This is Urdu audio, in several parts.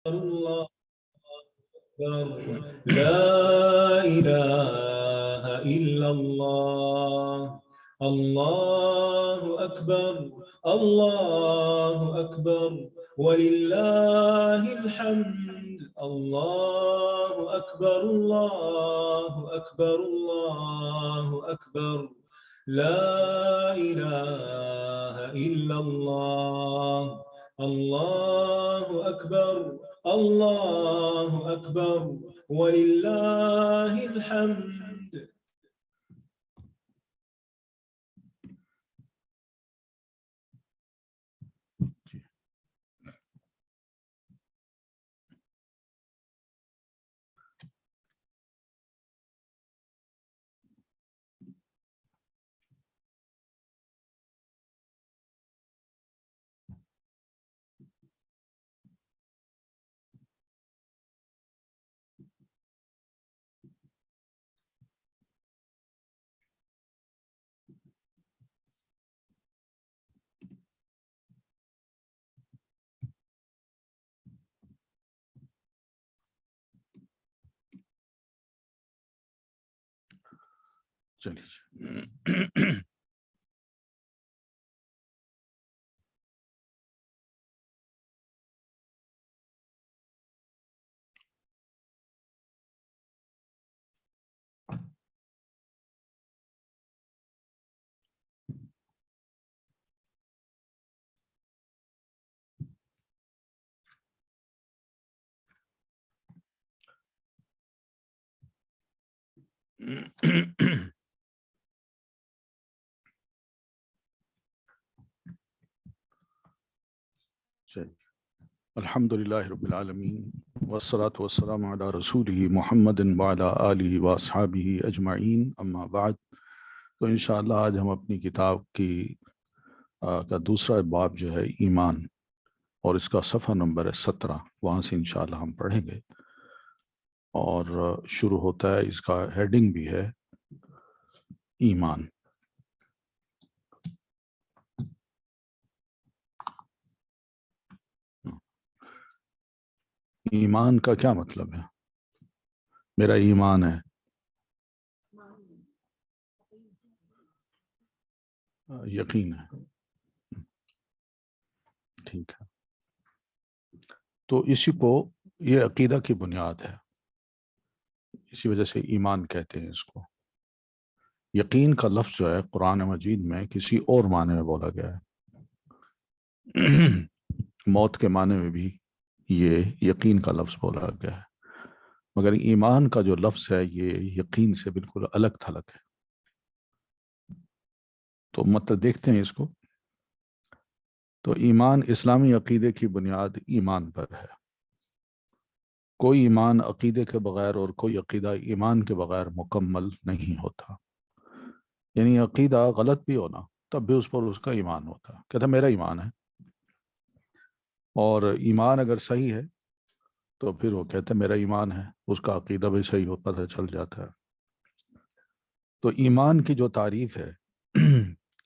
الله أكبر لا إله إلا الله الله أكبر الله أكبر ولله الحمد الله أكبر الله أكبر الله أكبر لا إله إلا الله الله أكبر الله أكبر ولله الحمد. چلیے الحمد للہ رب العالمین والصلاة والسلام علی رسولہ محمد وعلی آلہ واصحابہ اجمعین اما بعد. تو انشاءاللہ آج ہم اپنی کتاب کا دوسرا باب جو ہے ایمان، اور اس کا صفحہ نمبر ہے 17، وہاں سے انشاءاللہ ہم پڑھیں گے. اور شروع ہوتا ہے، اس کا ہیڈنگ بھی ہے ایمان. ایمان کا کیا مطلب ہے؟ میرا ایمان ہے، یقین ہے، ٹھیک ہے. تو اسی کو یہ عقیدہ کی بنیاد ہے، اسی وجہ سے ایمان کہتے ہیں اس کو. یقین کا لفظ جو ہے قرآن مجید میں کسی اور معنی میں بولا گیا ہے. موت کے معنی میں بھی یہ یقین کا لفظ بولا گیا ہے، مگر ایمان کا جو لفظ ہے یہ یقین سے بالکل الگ تھلگ ہے. تو مطلب دیکھتے ہیں اس کو. تو ایمان اسلامی عقیدے کی بنیاد ایمان پر ہے. کوئی ایمان عقیدے کے بغیر اور کوئی عقیدہ ایمان کے بغیر مکمل نہیں ہوتا. یعنی عقیدہ غلط بھی ہونا تب بھی اس پر اس کا ایمان ہوتا. کہتا میرا ایمان ہے، اور ایمان اگر صحیح ہے تو پھر وہ کہتا ہے میرا ایمان ہے، اس کا عقیدہ بھی صحیح ہوتا ہے، چل جاتا ہے. تو ایمان کی جو تعریف ہے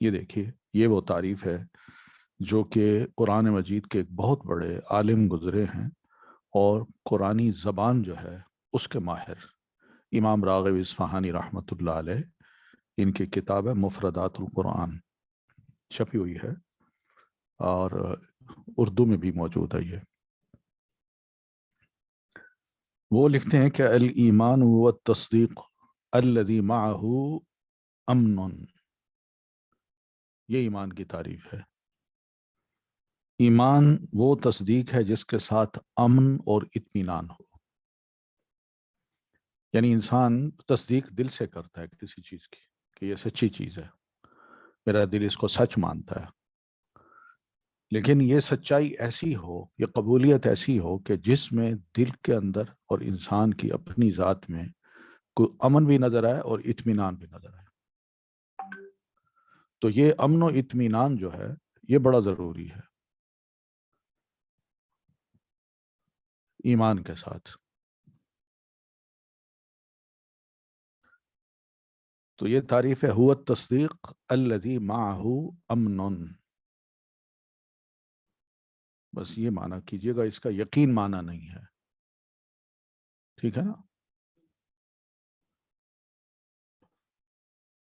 یہ دیکھیے، یہ وہ تعریف ہے جو کہ قرآن مجید کے ایک بہت بڑے عالم گزرے ہیں اور قرآنی زبان جو ہے اس کے ماہر امام راغب اصفہانی رحمۃ اللہ علیہ، ان کی کتاب ہے مفردات القرآن، چھپی ہوئی ہے اور اردو میں بھی موجود ہے. یہ وہ لکھتے ہیں کہ الایمان هو التصدیق الذی معه امن. یہ ایمان کی تعریف ہے. ایمان وہ تصدیق ہے جس کے ساتھ امن اور اطمینان ہو. یعنی انسان تصدیق دل سے کرتا ہے کسی چیز کی کہ یہ سچی چیز ہے، میرا دل اس کو سچ مانتا ہے. لیکن یہ سچائی ایسی ہو، یہ قبولیت ایسی ہو کہ جس میں دل کے اندر اور انسان کی اپنی ذات میں کوئی امن بھی نظر آئے اور اطمینان بھی نظر آئے. تو یہ امن و اطمینان جو ہے یہ بڑا ضروری ہے ایمان کے ساتھ. تو یہ تعریف ہے هو التصدیق الذی معه امن. بس یہ معنی کیجئے گا، اس کا یقین معنی نہیں ہے، ٹھیک ہے نا؟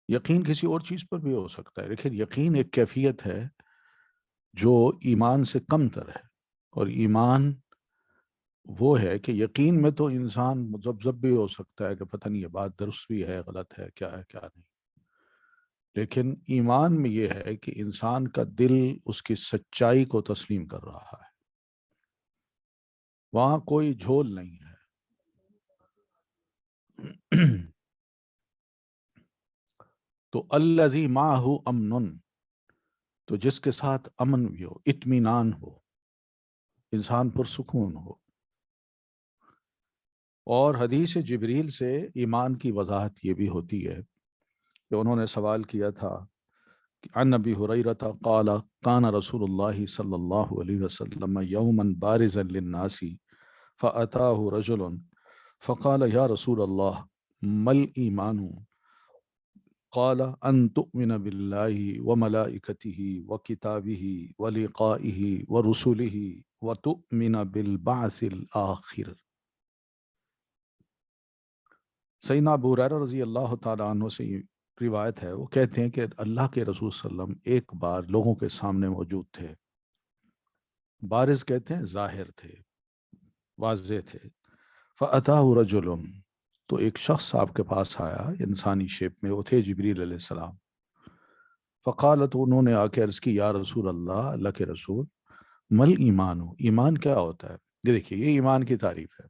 یقین کسی اور چیز پر بھی ہو سکتا ہے، لیکن یقین ایک کیفیت ہے جو ایمان سے کم تر ہے، اور ایمان وہ ہے کہ یقین میں تو انسان مذبذب بھی ہو سکتا ہے کہ پتہ نہیں یہ بات درست بھی ہے، غلط ہے، کیا نہیں، لیکن ایمان میں یہ ہے کہ انسان کا دل اس کی سچائی کو تسلیم کر رہا ہے، وہاں کوئی جھول نہیں ہے۔ تو الذی معہ امن، تو جس کے ساتھ امن بھی ہو، اطمینان ہو، انسان پرسکون ہو۔ اور حدیث جبریل سے ایمان کی وضاحت یہ بھی ہوتی ہے کہ انہوں نے سوال کیا تھا عن ابی ہریرہ قال کان رسول اللہ صلی اللہ علیہ وسلم یوما بارزا للناس فأتاه رجل فقال یا رسول اللہ مل ایمان قال ان تؤمن باللہ وملائکته وکتابه ولقائه ورسله وتؤمن بالبعث الآخر۔ سیدنا ابو ہریرہ رضی اللہ تعالیٰ عنہ سے روایت ہے، وہ کہتے ہیں کہ اللہ کے رسول صلی اللہ علیہ وسلم ایک بار لوگوں کے سامنے موجود تھے، بارز کہتے ہیں ظاہر تھے، واضح تھے۔ فَأَتَاهُ رَجُلٌ، تو ایک شخص آپ کے پاس آیا انسانی شیپ میں، وہ تھے جبریل علیہ السلام۔ فقالت، انہوں نے آ کے عرض کی یا رسول اللہ، اللہ کے رسول، مل ایمان ہو، ایمان کیا ہوتا ہے؟ یہ دیکھیے، یہ ایمان کی تعریف ہے۔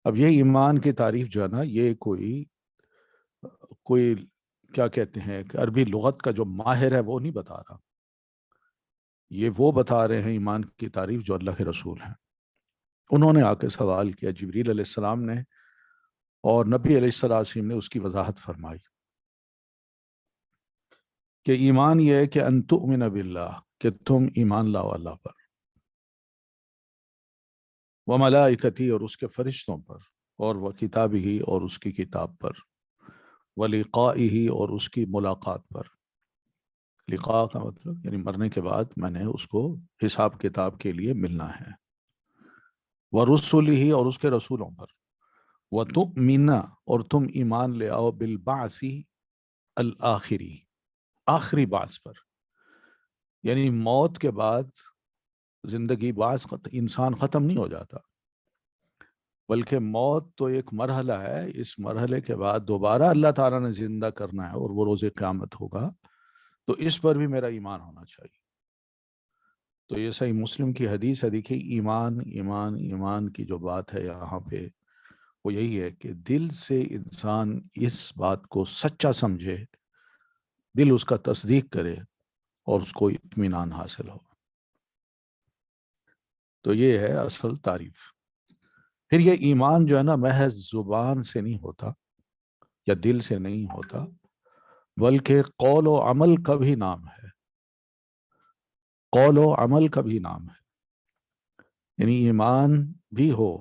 اب یہ ایمان کی تعریف جو ہے نا، یہ کوئی کیا کہتے ہیں کہ عربی لغت کا جو ماہر ہے وہ نہیں بتا رہا، یہ وہ بتا رہے ہیں ایمان کی تعریف جو اللہ کے رسول ہیں۔ انہوں نے آ کے سوال کیا جبریل علیہ السلام نے، اور نبی علیہ السلام نے اس کی وضاحت فرمائی کہ ایمان یہ ہے کہ ان تؤمن باللہ، کہ تم ایمان لاؤ اللہ پر، وملائکتی، اور اس کے فرشتوں پر، اور وہ کتابی، اور اس کی کتاب پر، ولقائہ، اور اس کی ملاقات پر۔ لقاء کا مطلب یعنی مرنے کے بعد میں نے اس کو حساب کتاب کے لیے ملنا ہے، ورسلہ، اور اس کے رسولوں پر، وتؤمن، اور تم ایمان لے آؤ، بالبعث الآخری، آخری بعث پر، یعنی موت کے بعد زندگی بعث انسان ختم نہیں ہو جاتا، بلکہ موت تو ایک مرحلہ ہے، اس مرحلے کے بعد دوبارہ اللہ تعالیٰ نے زندہ کرنا ہے اور وہ روز قیامت ہوگا، تو اس پر بھی میرا ایمان ہونا چاہیے۔ تو یہ صحیح مسلم کی حدیث ہے۔ دیکھیے ایمان ایمان ایمان کی جو بات ہے یہاں پہ وہ یہی ہے کہ دل سے انسان اس بات کو سچا سمجھے، دل اس کا تصدیق کرے اور اس کو اطمینان حاصل ہو، تو یہ ہے اصل تعریف۔ پھر یہ ایمان جو ہے نا محض زبان سے نہیں ہوتا یا دل سے نہیں ہوتا، بلکہ قول و عمل کا بھی نام ہے، قول و عمل کا بھی نام ہے، یعنی ایمان بھی ہو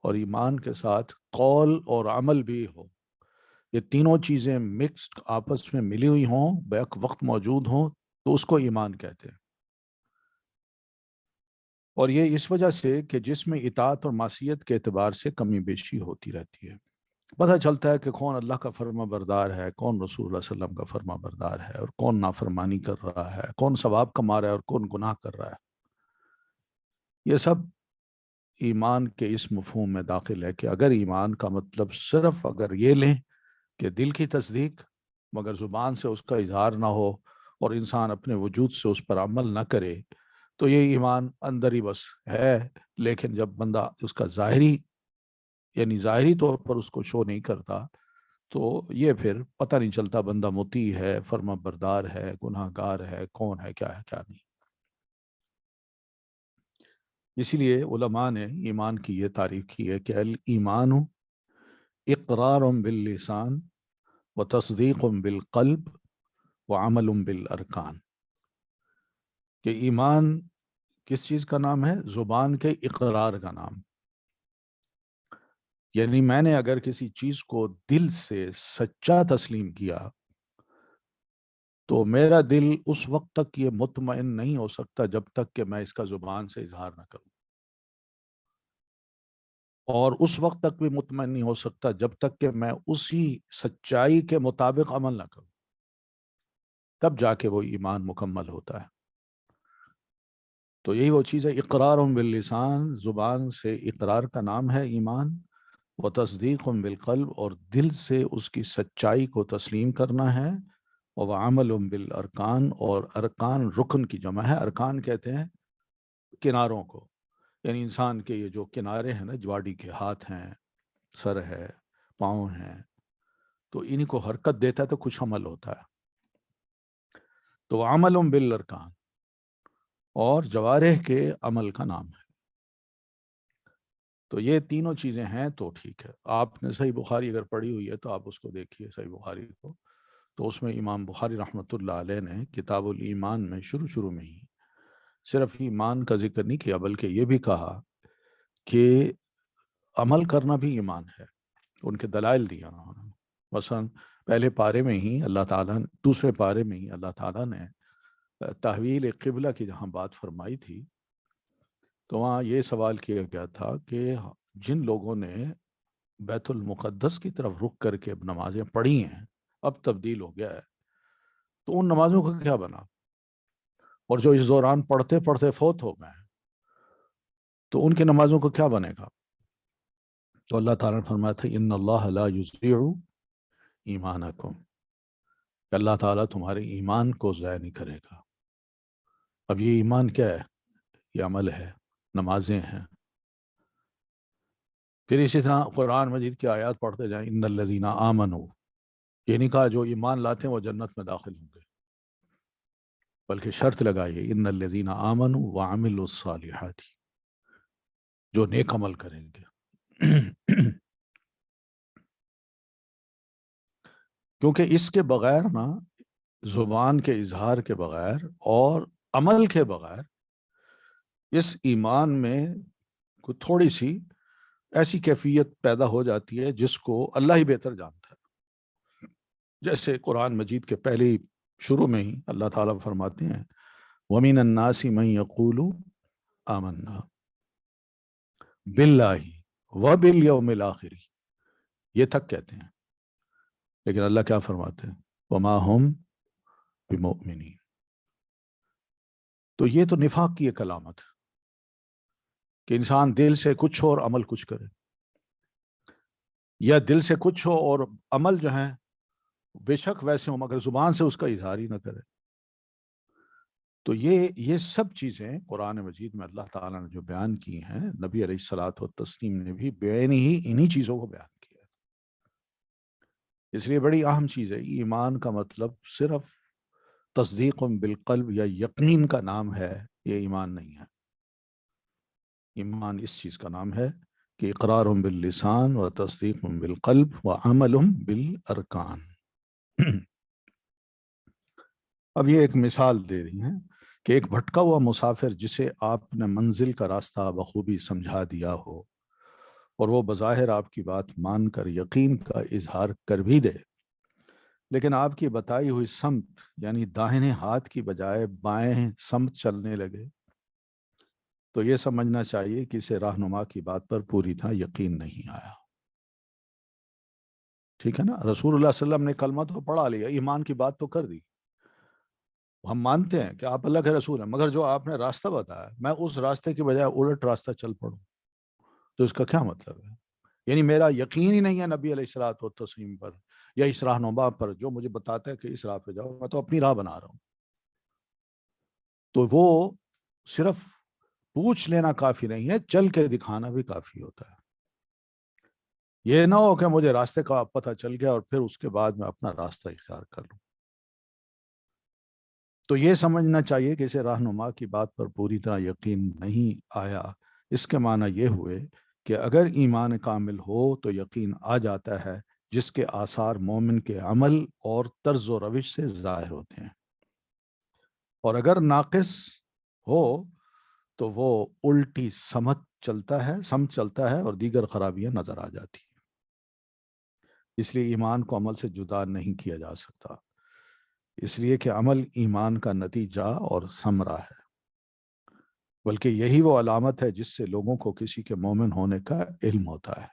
اور ایمان کے ساتھ قول اور عمل بھی ہو، یہ تینوں چیزیں مکسڈ آپس میں ملی ہوئی ہوں، بیک وقت موجود ہوں، تو اس کو ایمان کہتے ہیں۔ اور یہ اس وجہ سے کہ جس میں اطاعت اور معصیت کے اعتبار سے کمی بیشی ہوتی رہتی ہے، پتہ چلتا ہے کہ کون اللہ کا فرما بردار ہے، کون رسول اللہ صلی اللہ علیہ وسلم کا فرما بردار ہے، اور کون نافرمانی کر رہا ہے، کون ثواب کما رہا ہے اور کون گناہ کر رہا ہے۔ یہ سب ایمان کے اس مفہوم میں داخل ہے کہ اگر ایمان کا مطلب صرف اگر یہ لیں کہ دل کی تصدیق مگر زبان سے اس کا اظہار نہ ہو اور انسان اپنے وجود سے اس پر عمل نہ کرے، تو یہ ایمان اندر ہی بس ہے، لیکن جب بندہ اس کا ظاہری یعنی ظاہری طور پر اس کو شو نہیں کرتا، تو یہ پھر پتہ نہیں چلتا بندہ مطیع ہے، فرما بردار ہے، گناہ گار ہے، کون ہے، کیا نہیں۔ اسی لیے علماء نے ایمان کی یہ تعریف کی ہے کہ الایمان اقرار باللسان و تصدیق بالقلب و عمل بالارکان، کہ ایمان کس چیز کا نام ہے؟ زبان کے اقرار کا نام، یعنی میں نے اگر کسی چیز کو دل سے سچا تسلیم کیا تو میرا دل اس وقت تک یہ مطمئن نہیں ہو سکتا جب تک کہ میں اس کا زبان سے اظہار نہ کروں، اور اس وقت تک بھی مطمئن نہیں ہو سکتا جب تک کہ میں اسی سچائی کے مطابق عمل نہ کروں، تب جا کے وہ ایمان مکمل ہوتا ہے۔ تو یہی وہ چیز ہے، اقرار باللسان، زبان سے اقرار کا نام ہے ایمان، و تصدیق بالقلب، اور دل سے اس کی سچائی کو تسلیم کرنا ہے، و عمل بالارکان، اور ارکان رکن کی جمع ہے، ارکان کہتے ہیں کناروں کو، یعنی انسان کے یہ جو کنارے ہیں نا، باڈی کے ہاتھ ہیں، سر ہے، پاؤں ہیں، تو انہی کو حرکت دیتا ہے تو کچھ عمل ہوتا ہے، تو عمل بالارکان، اور جوارح کے عمل کا نام ہے۔ تو یہ تینوں چیزیں ہیں تو ٹھیک ہے۔ آپ نے صحیح بخاری اگر پڑھی ہوئی ہے تو آپ اس کو دیکھیے، صحیح بخاری کو، تو اس میں امام بخاری رحمۃ اللہ علیہ نے کتاب الایمان میں شروع میں ہی صرف ایمان کا ذکر نہیں کیا، بلکہ یہ بھی کہا کہ عمل کرنا بھی ایمان ہے، ان کے دلائل دیا انہوں نے۔ مثلا پہلے پارے میں ہی اللہ تعالیٰ، دوسرے پارے میں ہی اللہ تعالیٰ نے تحویل قبلہ کی جہاں بات فرمائی تھی، تو وہاں یہ سوال کیا گیا تھا کہ جن لوگوں نے بیت المقدس کی طرف رخ کر کے نمازیں پڑھی ہیں، اب تبدیل ہو گیا ہے، تو ان نمازوں کا کیا بنا؟ اور جو اس دوران پڑھتے پڑھتے فوت ہو گئے ہیں، تو ان کی نمازوں کا کیا بنے گا؟ تو اللہ تعالیٰ نے فرمایا تھا ان اللہ لا یضیع ایمانکم، کہ اللہ تعالیٰ تمہارے ایمان کو ضائع نہیں کرے گا۔ اب یہ ایمان کیا ہے؟ یہ عمل ہے، نمازیں ہیں۔ پھر اسی طرح قرآن مجید کی آیات پڑھتے جائیں، ان الذین آمنوا، یہ نہیں کہا جو ایمان لاتے ہیں وہ جنت میں داخل ہوں گے، بلکہ شرط لگائیے ان الذین آمنوا وعملوا الصالحات، جو نیک عمل کریں گے۔ کیونکہ اس کے بغیر نا، زبان کے اظہار کے بغیر اور عمل کے بغیر، اس ایمان میں کوئی تھوڑی سی ایسی کیفیت پیدا ہو جاتی ہے جس کو اللہ ہی بہتر جانتا ہے۔ جیسے قرآن مجید کے پہلے شروع میں ہی اللہ تعالیٰ فرماتے ہیں وَمِنَ النَّاسِ مَن يَقُولُ آمَنَّا بِاللَّهِ وَبِالْيَوْمِ الْآخِرِ، یہ تک کہتے ہیں، لیکن اللہ کیا فرماتے ہیں وَمَا هُمْ بِمُؤْمِنِينَ۔ تو یہ تو نفاق کی ایک علامت ہے کہ انسان دل سے کچھ ہو اور عمل کچھ کرے، یا دل سے کچھ ہو اور عمل جو ہیں بے شک ویسے ہوں مگر زبان سے اس کا اظہار ہی نہ کرے۔ تو یہ سب چیزیں قرآن مجید میں اللہ تعالیٰ نے جو بیان کی ہیں، نبی علیہ الصلوۃ والتسلیم نے بھی بیان ہی انہی چیزوں کو بیان کیا ہے۔ اس لیے بڑی اہم چیز ہے، ایمان کا مطلب صرف تصدیق بالقلب یا یقین کا نام ہے، یہ ایمان نہیں ہے۔ ایمان اس چیز کا نام ہے کہ اقرار باللسان و تصدیق بالقلب و عمل بالارکان۔ اب یہ ایک مثال دے رہی ہیں کہ ایک بھٹکا ہوا مسافر جسے آپ نے منزل کا راستہ بخوبی سمجھا دیا ہو، اور وہ بظاہر آپ کی بات مان کر یقین کا اظہار کر بھی دے، لیکن آپ کی بتائی ہوئی سمت یعنی داہنے ہاتھ کی بجائے بائیں سمت چلنے لگے، تو یہ سمجھنا چاہیے کہ اسے رہنما کی بات پر پوری طرح یقین نہیں آیا۔ ٹھیک ہے نا، رسول اللہ صلی اللہ علیہ وسلم نے کلمہ تو پڑھا لیا، ایمان کی بات تو کر دی، ہم مانتے ہیں کہ آپ اللہ کے رسول ہیں، مگر جو آپ نے راستہ بتایا میں اس راستے کی بجائے الٹ راستہ چل پڑوں، تو اس کا کیا مطلب ہے؟ یعنی میرا یقین ہی نہیں ہے نبی علیہ الصلوۃ والتسلیم پر یا اس رہنما پر جو مجھے بتاتا ہے کہ اس راہ پہ جاؤ، میں تو اپنی راہ بنا رہا ہوں۔ تو وہ صرف پوچھ لینا کافی نہیں ہے، چل کے دکھانا بھی کافی ہوتا ہے۔ یہ نہ ہو کہ مجھے راستے کا پتہ چل گیا اور پھر اس کے بعد میں اپنا راستہ اختیار کر لوں۔ تو یہ سمجھنا چاہیے کہ اسے رہنما کی بات پر پوری طرح یقین نہیں آیا، اس کے معنی یہ ہوئے کہ اگر ایمان کامل ہو تو یقین آ جاتا ہے، جس کے آثار مومن کے عمل اور طرز و روش سے ظاہر ہوتے ہیں، اور اگر ناقص ہو تو وہ الٹی سمت چلتا ہے اور دیگر خرابیاں نظر آ جاتی ہیں۔ اس لیے ایمان کو عمل سے جدا نہیں کیا جا سکتا۔ اس لیے کہ عمل ایمان کا نتیجہ اور ثمرہ ہے، بلکہ یہی وہ علامت ہے جس سے لوگوں کو کسی کے مومن ہونے کا علم ہوتا ہے۔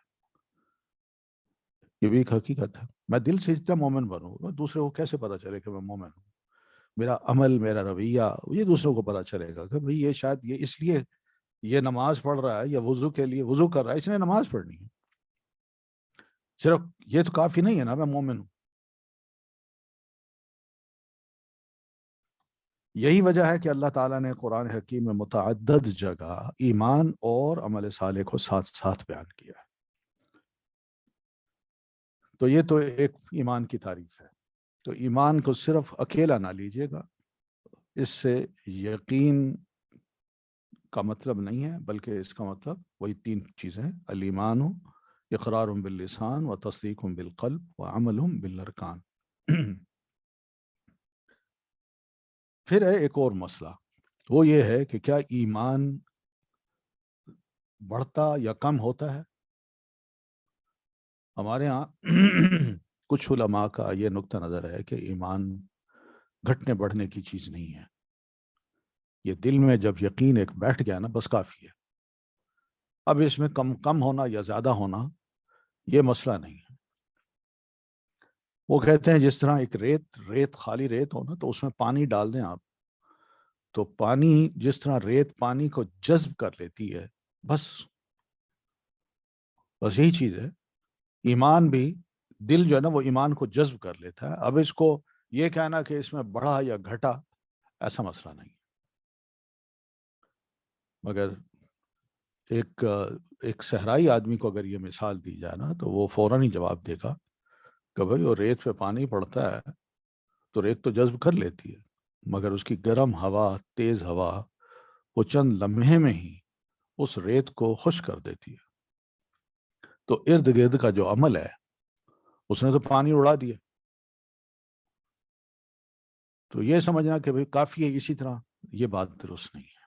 یہ بھی ایک حقیقت ہے، میں دل سے جتنا مومن بنوں، دوسرے کو کیسے پتا چلے کہ میں مومن ہوں؟ میرا عمل، میرا رویہ، یہ دوسروں کو پتا چلے گا کہ بھئی یہ شاید یہ اس لیے یہ نماز پڑھ رہا ہے یا وضو کے لیے وضو کر رہا ہے، اس نے نماز پڑھنی ہے، صرف یہ تو کافی نہیں ہے نا میں مومن ہوں۔ یہی وجہ ہے کہ اللہ تعالیٰ نے قرآن حکیم میں متعدد جگہ ایمان اور عمل صالح کو ساتھ ساتھ بیان کیا ہے۔ تو یہ تو ایک ایمان کی تعریف ہے۔ تو ایمان کو صرف اکیلا نہ لیجیے گا، اس سے یقین کا مطلب نہیں ہے، بلکہ اس کا مطلب وہی تین چیزیں ہیں: الایمان اقرار باللسان و تصدیق بالقلب و عمل بالارکان۔ پھر ہے ایک اور مسئلہ، وہ یہ ہے کہ کیا ایمان بڑھتا یا کم ہوتا ہے؟ ہمارے ہاں کچھ علماء کا یہ نقطہ نظر ہے کہ ایمان گھٹنے بڑھنے کی چیز نہیں ہے، یہ دل میں جب یقین ایک بیٹھ گیا نا بس کافی ہے، اب اس میں کم ہونا یا زیادہ ہونا یہ مسئلہ نہیں ہے۔ وہ کہتے ہیں جس طرح ایک ریت خالی ریت ہو نا، تو اس میں پانی ڈال دیں آپ، تو پانی جس طرح ریت پانی کو جذب کر لیتی ہے، بس یہی چیز ہے۔ ایمان بھی، دل جو ہے نا وہ ایمان کو جذب کر لیتا ہے، اب اس کو یہ کہنا کہ اس میں بڑھا یا گھٹا ایسا مسئلہ نہیں۔ مگر ایک صحرائی آدمی کو اگر یہ مثال دی جائے نا تو وہ فوراً ہی جواب دے گا کہ بھائی وہ ریت پہ پانی پڑتا ہے تو ریت تو جذب کر لیتی ہے، مگر اس کی گرم ہوا، تیز ہوا، وہ چند لمحے میں ہی اس ریت کو خشک کر دیتی ہے۔ تو ارد گرد کا جو عمل ہے اس نے تو پانی اڑا دیا۔ تو یہ سمجھنا کہ بھئی کافی ہے، اسی طرح یہ بات درست نہیں ہے۔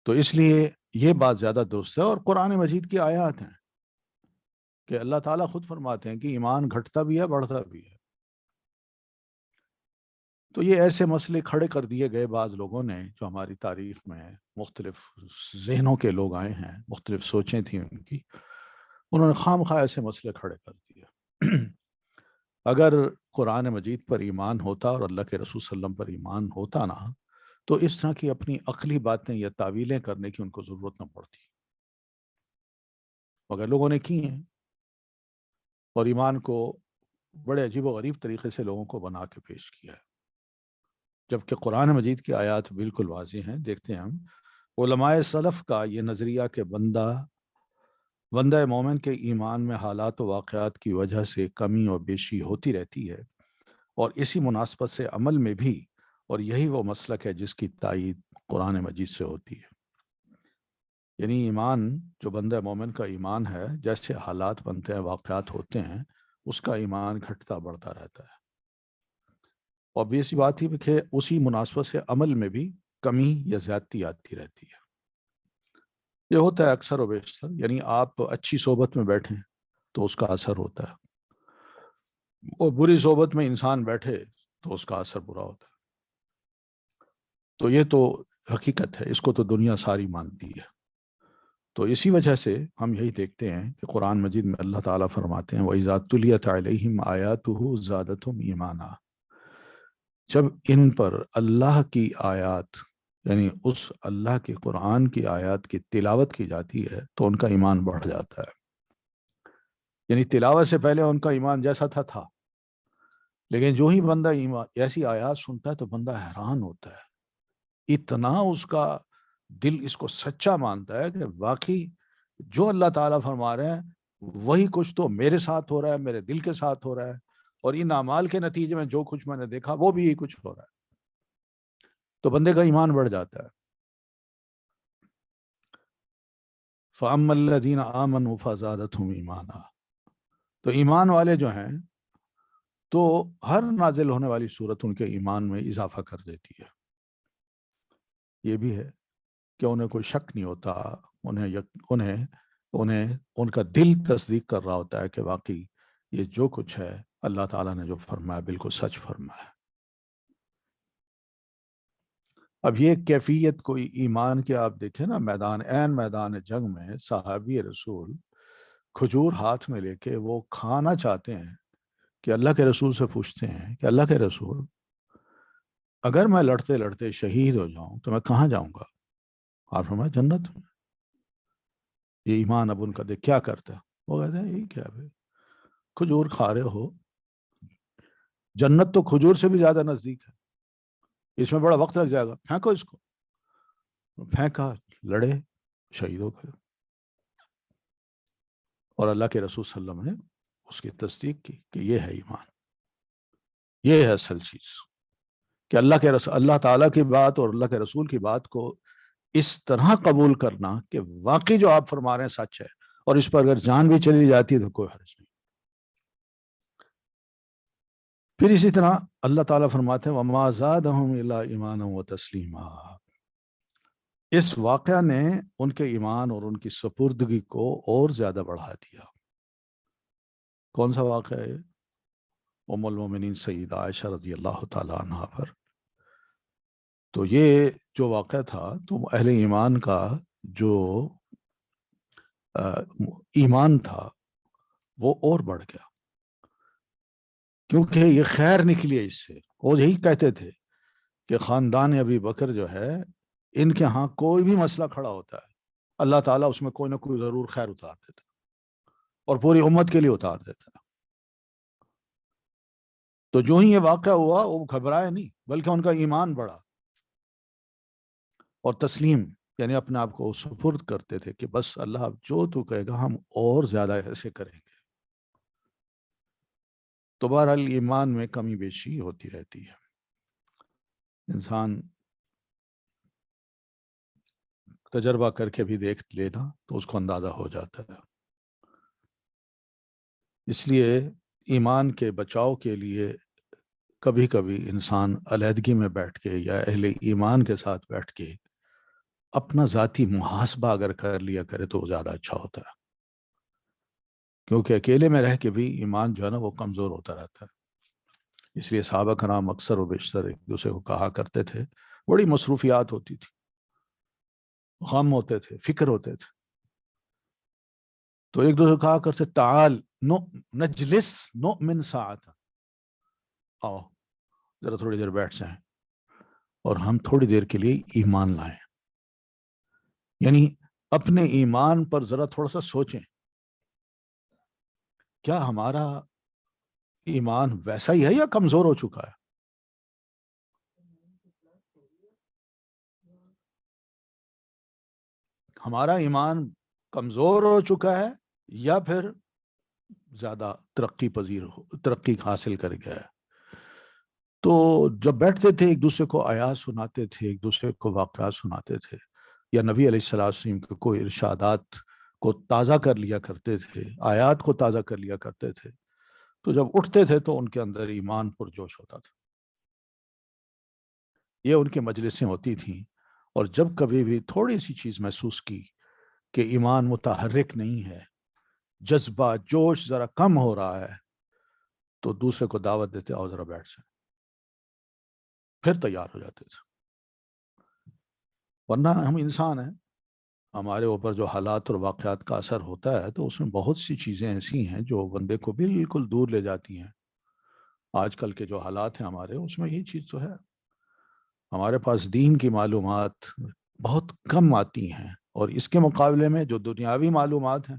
تو اس لیے یہ بات زیادہ درست ہے، اور قرآن مجید کی آیات ہیں کہ اللہ تعالیٰ خود فرماتے ہیں کہ ایمان گھٹتا بھی ہے بڑھتا بھی ہے۔ تو یہ ایسے مسئلے کھڑے کر دیے گئے بعض لوگوں نے جو ہماری تاریخ میں مختلف ذہنوں کے لوگ آئے ہیں، مختلف سوچیں تھیں ان کی، انہوں نے خام خواہ ایسے مسئلے کھڑے کر دیے۔ اگر قرآن مجید پر ایمان ہوتا اور اللہ کے رسول صلی اللہ علیہ وسلم پر ایمان ہوتا نا، تو اس طرح کی اپنی عقلی باتیں یا تعویلیں کرنے کی ان کو ضرورت نہ پڑتی، مگر لوگوں نے کی ہیں، اور ایمان کو بڑے عجیب و غریب طریقے سے لوگوں کو بنا کے پیش کیا ہے، جبکہ قرآن مجید کی آیات بالکل واضح ہیں۔ دیکھتے ہیں ہم علماء سلف کا یہ نظریہ کہ بندہ مومن کے ایمان میں حالات و واقعات کی وجہ سے کمی و بیشی ہوتی رہتی ہے، اور اسی مناسبت سے عمل میں بھی، اور یہی وہ مسلک ہے جس کی تائید قرآن مجید سے ہوتی ہے۔ یعنی ایمان جو بندہ مومن کا ایمان ہے، جیسے حالات بنتے ہیں، واقعات ہوتے ہیں، اس کا ایمان گھٹتا بڑھتا رہتا ہے، اور بھی ایسی بات ہی کہ اسی مناسبت سے عمل میں بھی کمی یا زیادتی آتی رہتی ہے۔ یہ ہوتا ہے اکثر و بیشتر، یعنی آپ اچھی صحبت میں بیٹھیں تو اس کا اثر ہوتا ہے، اور بری صحبت میں انسان بیٹھے تو اس کا اثر برا ہوتا ہے۔ تو یہ تو حقیقت ہے، اس کو تو دنیا ساری مانتی ہے۔ تو اسی وجہ سے ہم یہی دیکھتے ہیں کہ قرآن مجید میں اللہ تعالیٰ فرماتے ہیں وَإِذَا تُلِيَتْ عَلَيْهِمْ آيَاتُهُ زَادَتْهُمْ ایمانا، جب ان پر اللہ کی آیات، یعنی اس اللہ کے قرآن کی آیات کی تلاوت کی جاتی ہے تو ان کا ایمان بڑھ جاتا ہے۔ یعنی تلاوت سے پہلے ان کا ایمان جیسا تھا، لیکن جو ہی بندہ ایسی آیات سنتا ہے تو بندہ حیران ہوتا ہے، اتنا اس کا دل اس کو سچا مانتا ہے کہ واقعی جو اللہ تعالیٰ فرما رہے ہیں وہی کچھ تو میرے ساتھ ہو رہا ہے، میرے دل کے ساتھ ہو رہا ہے، اور ان اعمال کے نتیجے میں جو کچھ میں نے دیکھا وہ بھی یہی کچھ ہو رہا ہے، تو بندے کا ایمان بڑھ جاتا ہے۔ فَأَمَّا الَّذِينَ آمَنُوا فَزَادَتْهُمْ ایمانا، تو ایمان والے جو ہیں تو ہر نازل ہونے والی صورت ان کے ایمان میں اضافہ کر دیتی ہے۔ یہ بھی ہے کہ انہیں کوئی شک نہیں ہوتا، انہیں ان کا دل تصدیق کر رہا ہوتا ہے کہ واقعی یہ جو کچھ ہے اللہ تعالیٰ نے جو فرمایا بالکل سچ فرمایا۔ اب یہ کیفیت کوئی ایمان کے آپ دیکھیں نا، میدان جنگ میں صحابی رسول کھجور ہاتھ میں لے کے وہ کھانا چاہتے ہیں کہ اللہ کے رسول سے پوچھتے ہیں کہ اللہ کے رسول اگر میں لڑتے لڑتے شہید ہو جاؤں تو میں کہاں جاؤں گا؟ آپ فرمایا جنت میں۔ یہ ایمان اب ان کا دیکھ کیا کرتا ہے، وہ کہتے ہیں یہ کیا ہے، کھجور کھا رہے ہو، جنت تو کھجور سے بھی زیادہ نزدیک ہے، اس میں بڑا وقت لگ جائے گا، پھینکو اس کو۔ پھینکا، لڑے، شہید ہو گئے۔ اور اللہ کے رسول صلی اللہ علیہ وسلم نے اس کی تصدیق کی کہ یہ ہے ایمان، یہ ہے اصل چیز، کہ اللہ تعالیٰ کی بات اور اللہ کے رسول کی بات کو اس طرح قبول کرنا کہ واقعی جو آپ فرما رہے ہیں سچ ہے، اور اس پر اگر جان بھی چلی جاتی ہے تو کوئی حرج نہیں۔ پھر اسی طرح اللہ تعالیٰ فرماتے ہیں وَمَا زَادَهُمْ إِلَّا إِيمَانًا وَتَسْلِيمًا۔ اس واقعہ نے ان کے ایمان اور ان کی سپردگی کو اور زیادہ بڑھا دیا۔ کون سا واقعہ ہے؟ ام المومنین سیدہ عائشہ رضی اللہ تعالیٰ عنہ پر۔ تو یہ جو واقعہ تھا تو اہل ایمان کا جو ایمان تھا وہ اور بڑھ گیا، کیونکہ یہ خیر نکلی ہے اس سے۔ وہ یہی کہتے تھے کہ خاندان ابی بکر جو ہے، ان کے ہاں کوئی بھی مسئلہ کھڑا ہوتا ہے اللہ تعالیٰ اس میں کوئی نہ کوئی ضرور خیر اتار دیتا اور پوری امت کے لیے اتار دیتا۔ تو جو ہی یہ واقعہ ہوا وہ گھبرائے نہیں، بلکہ ان کا ایمان بڑھا اور تسلیم، یعنی اپنے آپ کو سپرد کرتے تھے کہ بس اللہ جو تو کہے گا ہم اور زیادہ ایسے کریں گے۔ تو بہرحال ایمان میں کمی بیشی ہوتی رہتی ہے، انسان تجربہ کر کے بھی دیکھ لینا تو اس کو اندازہ ہو جاتا ہے۔ اس لیے ایمان کے بچاؤ کے لیے کبھی کبھی انسان علیحدگی میں بیٹھ کے یا اہل ایمان کے ساتھ بیٹھ کے اپنا ذاتی محاسبہ اگر کر لیا کرے تو زیادہ اچھا ہوتا ہے، کیونکہ اکیلے میں رہ کے بھی ایمان جو ہے نا وہ کمزور ہوتا رہتا ہے۔ اس لیے صحابہ کرام اکثر و بیشتر ایک دوسرے کو کہا کرتے تھے، بڑی مصروفیات ہوتی تھی، غم ہوتے تھے، فکر ہوتے تھے، تو ایک دوسرے کو کہا کرتے تعال نجلس نؤمن ساعۃ، آؤ ذرا تھوڑی دیر بیٹھ جائیں اور ہم تھوڑی دیر کے لیے ایمان لائیں، یعنی اپنے ایمان پر ذرا تھوڑا سا سوچیں، کیا ہمارا ایمان ویسا ہی ہے یا کمزور ہو چکا ہے؟ ہمارا ایمان کمزور ہو چکا ہے یا پھر زیادہ ترقی حاصل کر گیا ہے؟ تو جب بیٹھتے تھے ایک دوسرے کو آیات سناتے تھے، ایک دوسرے کو واقعات سناتے تھے، یا نبی علیہ السلام کے کوئی ارشادات کو تازہ کر لیا کرتے تھے، آیات کو تازہ کر لیا کرتے تھے، تو جب اٹھتے تھے تو ان کے اندر ایمان پرجوش ہوتا تھا۔ یہ ان کی مجلسیں ہوتی تھیں، اور جب کبھی بھی تھوڑی سی چیز محسوس کی کہ ایمان متحرک نہیں ہے، جذبہ جوش ذرا کم ہو رہا ہے، تو دوسرے کو دعوت دیتے آؤ ذرا بیٹھ جائیں، پھر تیار ہو جاتے تھے۔ ورنہ ہم انسان ہیں، ہمارے اوپر جو حالات اور واقعات کا اثر ہوتا ہے تو اس میں بہت سی چیزیں ایسی ہیں جو بندے کو بالکل دور لے جاتی ہیں۔ آج کل کے جو حالات ہیں ہمارے، اس میں یہی چیز تو ہے، ہمارے پاس دین کی معلومات بہت کم آتی ہیں، اور اس کے مقابلے میں جو دنیاوی معلومات ہیں،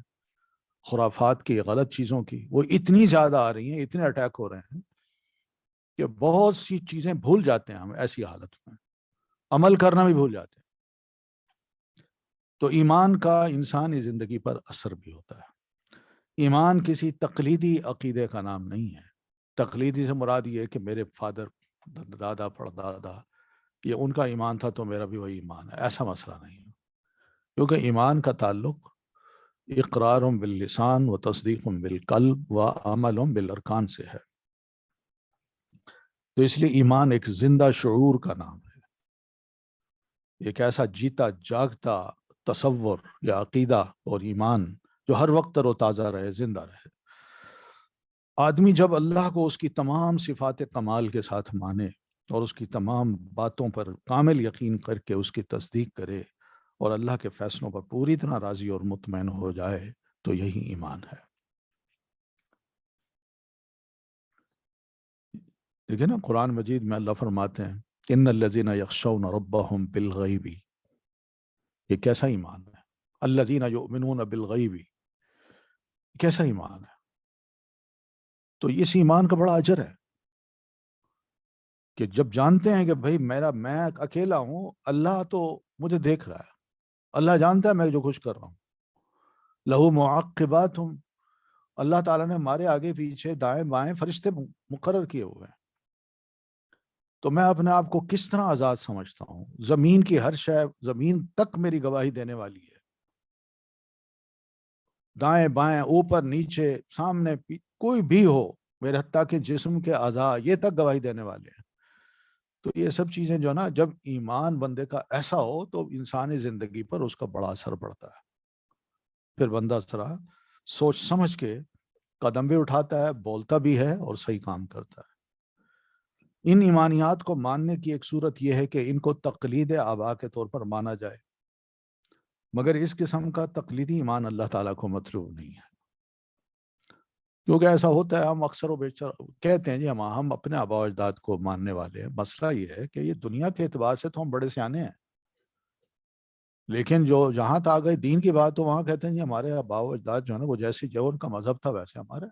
خرافات کی، غلط چیزوں کی، وہ اتنی زیادہ آ رہی ہیں، اتنے اٹیک ہو رہے ہیں کہ بہت سی چیزیں بھول جاتے ہیں ہم ایسی حالت میں، عمل کرنا بھی بھول جاتے ہیں۔ تو ایمان کا انسانی زندگی پر اثر بھی ہوتا ہے۔ ایمان کسی تقلیدی عقیدے کا نام نہیں ہے۔ تقلیدی سے مراد یہ ہے کہ میرے فادر، دادا، پردادا، یہ ان کا ایمان تھا تو میرا بھی وہی ایمان ہے، ایسا مسئلہ نہیں ہے، کیونکہ ایمان کا تعلق اقرار باللسان و تصدیق بالقلب و عمل بالارکان سے ہے۔ تو اس لیے ایمان ایک زندہ شعور کا نام ہے، ایک ایسا جیتا جاگتا تصور یا عقیدہ اور ایمان جو ہر وقت تر و تازہ رہے، زندہ رہے۔ آدمی جب اللہ کو اس کی تمام صفات کمال کے ساتھ مانے اور اس کی تمام باتوں پر کامل یقین کر کے اس کی تصدیق کرے اور اللہ کے فیصلوں پر پوری طرح راضی اور مطمئن ہو جائے تو یہی ایمان ہے. دیکھیں نا قرآن مجید میں اللہ فرماتے ہیں ان الذین یخشون ربهم بالغیب. یہ کیسا ایمان ہے؟ الذین یؤمنون بالغیب، کیسا ایمان ہے؟ تو اس ایمان کا بڑا اجر ہے کہ جب جانتے ہیں کہ بھائی میں اکیلا ہوں، اللہ تو مجھے دیکھ رہا ہے، اللہ جانتا ہے میں جو کچھ کر رہا ہوں. لہو معقبات، اللہ تعالیٰ نے ہمارے آگے پیچھے دائیں بائیں فرشتے مقرر کیے ہوئے ہیں. تو میں اپنے آپ کو کس طرح آزاد سمجھتا ہوں؟ زمین کی ہر شے زمین تک میری گواہی دینے والی ہے، دائیں بائیں اوپر نیچے سامنے کوئی بھی ہو، میرے حتیٰ کہ جسم کے اعضاء یہ تک گواہی دینے والے ہیں. تو یہ سب چیزیں جو نا جب ایمان بندے کا ایسا ہو تو انسانی زندگی پر اس کا بڑا اثر پڑتا ہے. پھر بندہ ذرا سوچ سمجھ کے قدم بھی اٹھاتا ہے، بولتا بھی ہے اور صحیح کام کرتا ہے. ان ایمانیات کو ماننے کی ایک صورت یہ ہے کہ ان کو تقلید آبا کے طور پر مانا جائے، مگر اس قسم کا تقلیدی ایمان اللہ تعالیٰ کو مطلوب نہیں ہے. کیونکہ ایسا ہوتا ہے ہم اکثر و بیشتر کہتے ہیں جی ہم اپنے آبا و اجداد کو ماننے والے ہیں. مسئلہ یہ ہے کہ یہ دنیا کے اعتبار سے تو ہم بڑے سیانے ہیں، لیکن جو جہاں تک آ گئی دین کی بات تو وہاں کہتے ہیں جی ہمارے آبا و اجداد جو ہے نا وہ جیسی جو ان کا مذہب تھا ویسے ہمارا.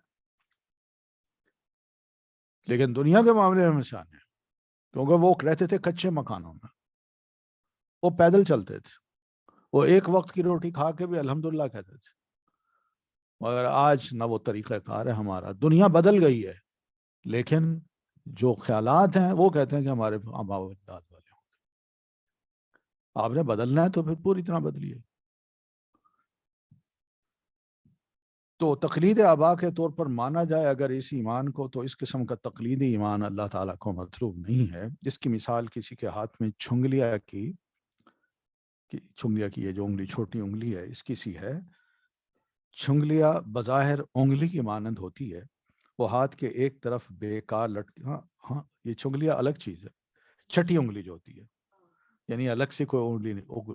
لیکن دنیا کے معاملے میں ہم سیانے ہیں کیونکہ وہ رہتے تھے کچے مکانوں میں، وہ پیدل چلتے تھے، وہ ایک وقت کی روٹی کھا کے بھی الحمدللہ کہتے تھے. مگر آج نہ وہ طریقہ کار ہے ہمارا، دنیا بدل گئی ہے لیکن جو خیالات ہیں وہ کہتے ہیں کہ ہمارے آبا و اجداد والے ہوں. آپ نے بدلنا ہے تو پھر پوری طرح بدلیے. تو تقلید آبا کے طور پر مانا جائے اگر اس ایمان کو، تو اس قسم کا تقلیدی ایمان اللہ تعالیٰ کو مطلوب نہیں ہے. اس کی مثال کسی کے ہاتھ میں چھنگلیا کی یہ جو انگلی چھوٹی انگلی ہے اس کی سی ہے. چھنگلیا بظاہر انگلی کی مانند ہوتی ہے، وہ ہاتھ کے ایک طرف بیکار ہاں یہ چھنگلیا الگ چیز ہے. چھٹی انگلی جو ہوتی ہے یعنی الگ سے کوئی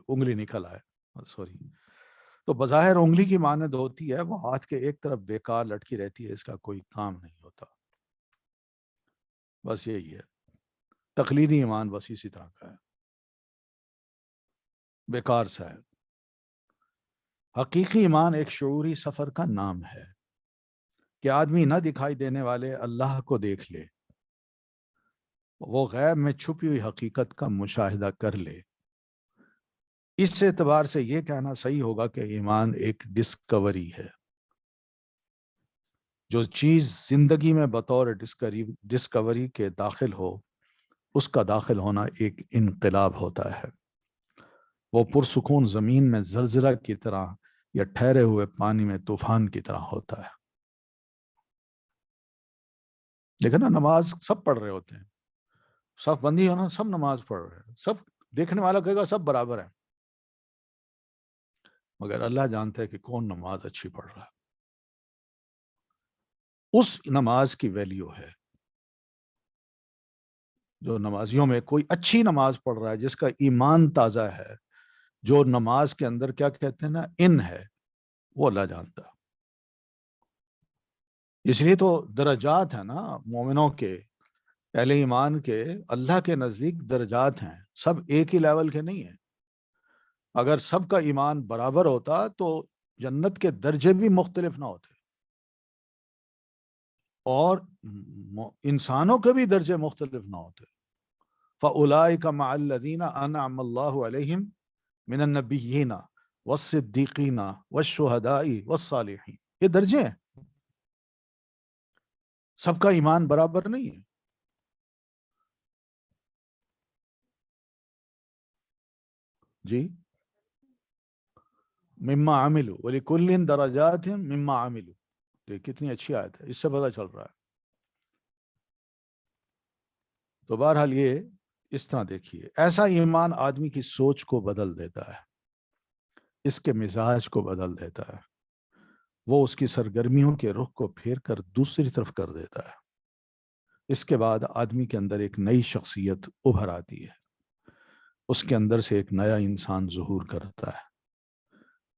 انگلی نکل آئے، سوری. تو بظاہر انگلی کی مانند ہوتی ہے، وہ ہاتھ کے ایک طرف بیکار لٹکی رہتی ہے، اس کا کوئی کام نہیں ہوتا. بس یہی ہے تقلیدی ایمان، بس اسی طرح کا ہے، بیکار سا ہے. حقیقی ایمان ایک شعوری سفر کا نام ہے کہ آدمی نہ دکھائی دینے والے اللہ کو دیکھ لے، وہ غیب میں چھپی ہوئی حقیقت کا مشاہدہ کر لے. اس اعتبار سے یہ کہنا صحیح ہوگا کہ ایمان ایک ڈسکوری ہے. جو چیز زندگی میں بطور ڈسکوری کے داخل ہو، اس کا داخل ہونا ایک انقلاب ہوتا ہے. وہ پرسکون زمین میں زلزلہ کی طرح یا ٹھہرے ہوئے پانی میں طوفان کی طرح ہوتا ہے. لیکن نا نماز سب پڑھ رہے ہوتے ہیں، صف بندی ہو نا، سب نماز پڑھ رہے ہیں، سب دیکھنے والا کہے گا سب برابر ہے، مگر اللہ جانتا ہے کہ کون نماز اچھی پڑھ رہا ہے. اس نماز کی ویلیو ہے. جو نمازیوں میں کوئی اچھی نماز پڑھ رہا ہے جس کا ایمان تازہ ہے، جو نماز کے اندر کیا کہتے ہیں نا ان ہے، وہ اللہ جانتا ہے. اس لیے تو درجات ہیں نا مومنوں کے، اہل ایمان کے اللہ کے نزدیک درجات ہیں، سب ایک ہی لیول کے نہیں ہیں. اگر سب کا ایمان برابر ہوتا تو جنت کے درجے بھی مختلف نہ ہوتے اور انسانوں کے بھی درجے مختلف نہ ہوتے. فَأُولَٰئِكَ مَعَ الَّذِينَ أَنْعَمَ اللَّهُ عَلَيْهِمْ مِنَ النَّبِيِّينَ وَالصِّدِّيقِينَ وَالشُّهَدَاءِ وَالصَّالِحِينَ. یہ درجے ہیں، سب کا ایمان برابر نہیں ہے. جی مما عملوا وَلِكُلٍّ دَرَجَاتٍ مما عملوا. یہ کتنی اچھی آیت ہے، اس سے پتہ چل رہا ہے. تو بہرحال یہ اس طرح دیکھیے، ایسا ایمان آدمی کی سوچ کو بدل دیتا ہے، اس کے مزاج کو بدل دیتا ہے. وہ اس کی سرگرمیوں کے رخ کو پھیر کر دوسری طرف کر دیتا ہے۔ اس کے بعد آدمی کے اندر ایک نئی شخصیت ابھر آتی ہے، اس کے اندر سے ایک نیا انسان ظہور کرتا ہے،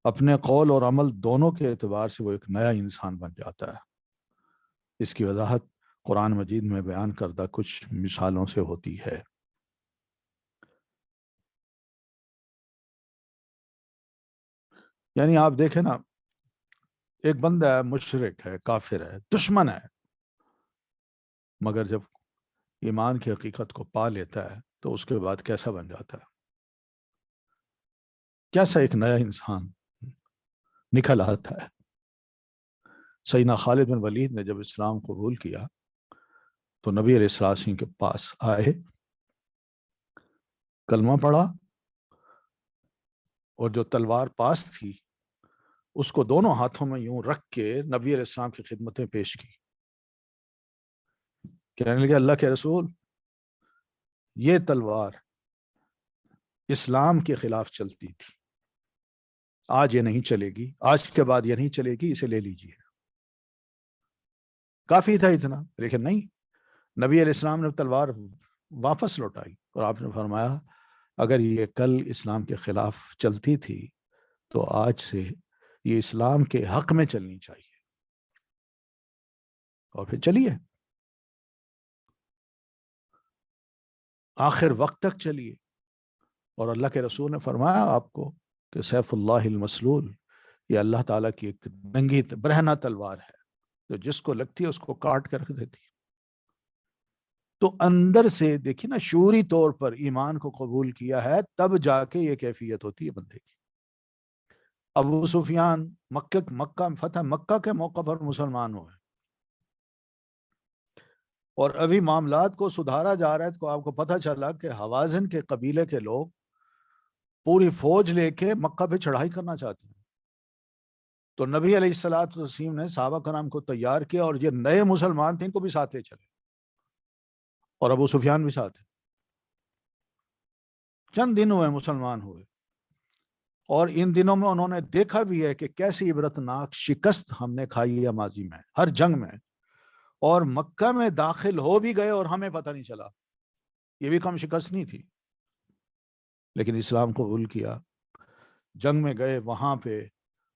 اپنے قول اور عمل دونوں کے اعتبار سے وہ ایک نیا انسان بن جاتا ہے۔ اس کی وضاحت قرآن مجید میں بیان کردہ کچھ مثالوں سے ہوتی ہے۔ یعنی آپ دیکھیں نا، ایک بندہ ہے، مشرک ہے، کافر ہے، دشمن ہے، مگر جب ایمان کی حقیقت کو پا لیتا ہے تو اس کے بعد کیسا بن جاتا ہے، کیسا ایک نیا انسان نکل آتا ہے۔ سیدنا خالد بن ولید نے جب اسلام قبول کیا تو نبی علیہ السلام کے پاس آئے، کلمہ پڑھا، اور جو تلوار پاس تھی اس کو دونوں ہاتھوں میں یوں رکھ کے نبی علیہ السلام کی خدمتیں پیش کی، کہنے لگے اللہ کے رسول، یہ تلوار اسلام کے خلاف چلتی تھی، آج یہ نہیں چلے گی، آج کے بعد یہ نہیں چلے گی، اسے لے لیجیے۔ کافی تھا اتنا، لیکن نہیں، نبی علیہ السلام نے تلوار واپس لوٹائی اور آپ نے فرمایا اگر یہ کل اسلام کے خلاف چلتی تھی تو آج سے یہ اسلام کے حق میں چلنی چاہیے، اور پھر چلیے، آخر وقت تک چلیے۔ اور اللہ کے رسول نے فرمایا آپ کو کہ سیف اللہ المسلول، یہ اللہ تعالیٰ کی ایک ننگی برہنہ تلوار ہے جو جس کو لگتی ہے اس کو کاٹ کر رکھ دیتی ہے۔ تو اندر سے دیکھیے نا، شعوری طور پر ایمان کو قبول کیا ہے تب جا کے یہ کیفیت ہوتی ہے بندے کی۔ ابو سفیان مکہ فتح مکہ کے موقع پر مسلمان ہوئے، اور ابھی معاملات کو سدھارا جا رہا ہے تو آپ کو پتہ چلا کہ حوازن کے قبیلے کے لوگ پوری فوج لے کے مکہ پہ چڑھائی کرنا چاہتے ہیں۔ تو نبی علیہ الصلوۃ والتسلیم نے صحابہ کرام کو تیار کیا، اور یہ نئے مسلمان تھے، ان کو بھی ساتھ لے چلے، اور ابو سفیان بھی ساتھ ہیں۔ چند دن ہوئے مسلمان ہوئے، اور ان دنوں میں انہوں نے دیکھا بھی ہے کہ کیسی عبرتناک شکست ہم نے کھائی ہے ماضی میں، ہر جنگ میں، اور مکہ میں داخل ہو بھی گئے اور ہمیں پتہ نہیں چلا، یہ بھی کم شکست نہیں تھی۔ لیکن اسلام قبول کیا، جنگ میں گئے، وہاں پہ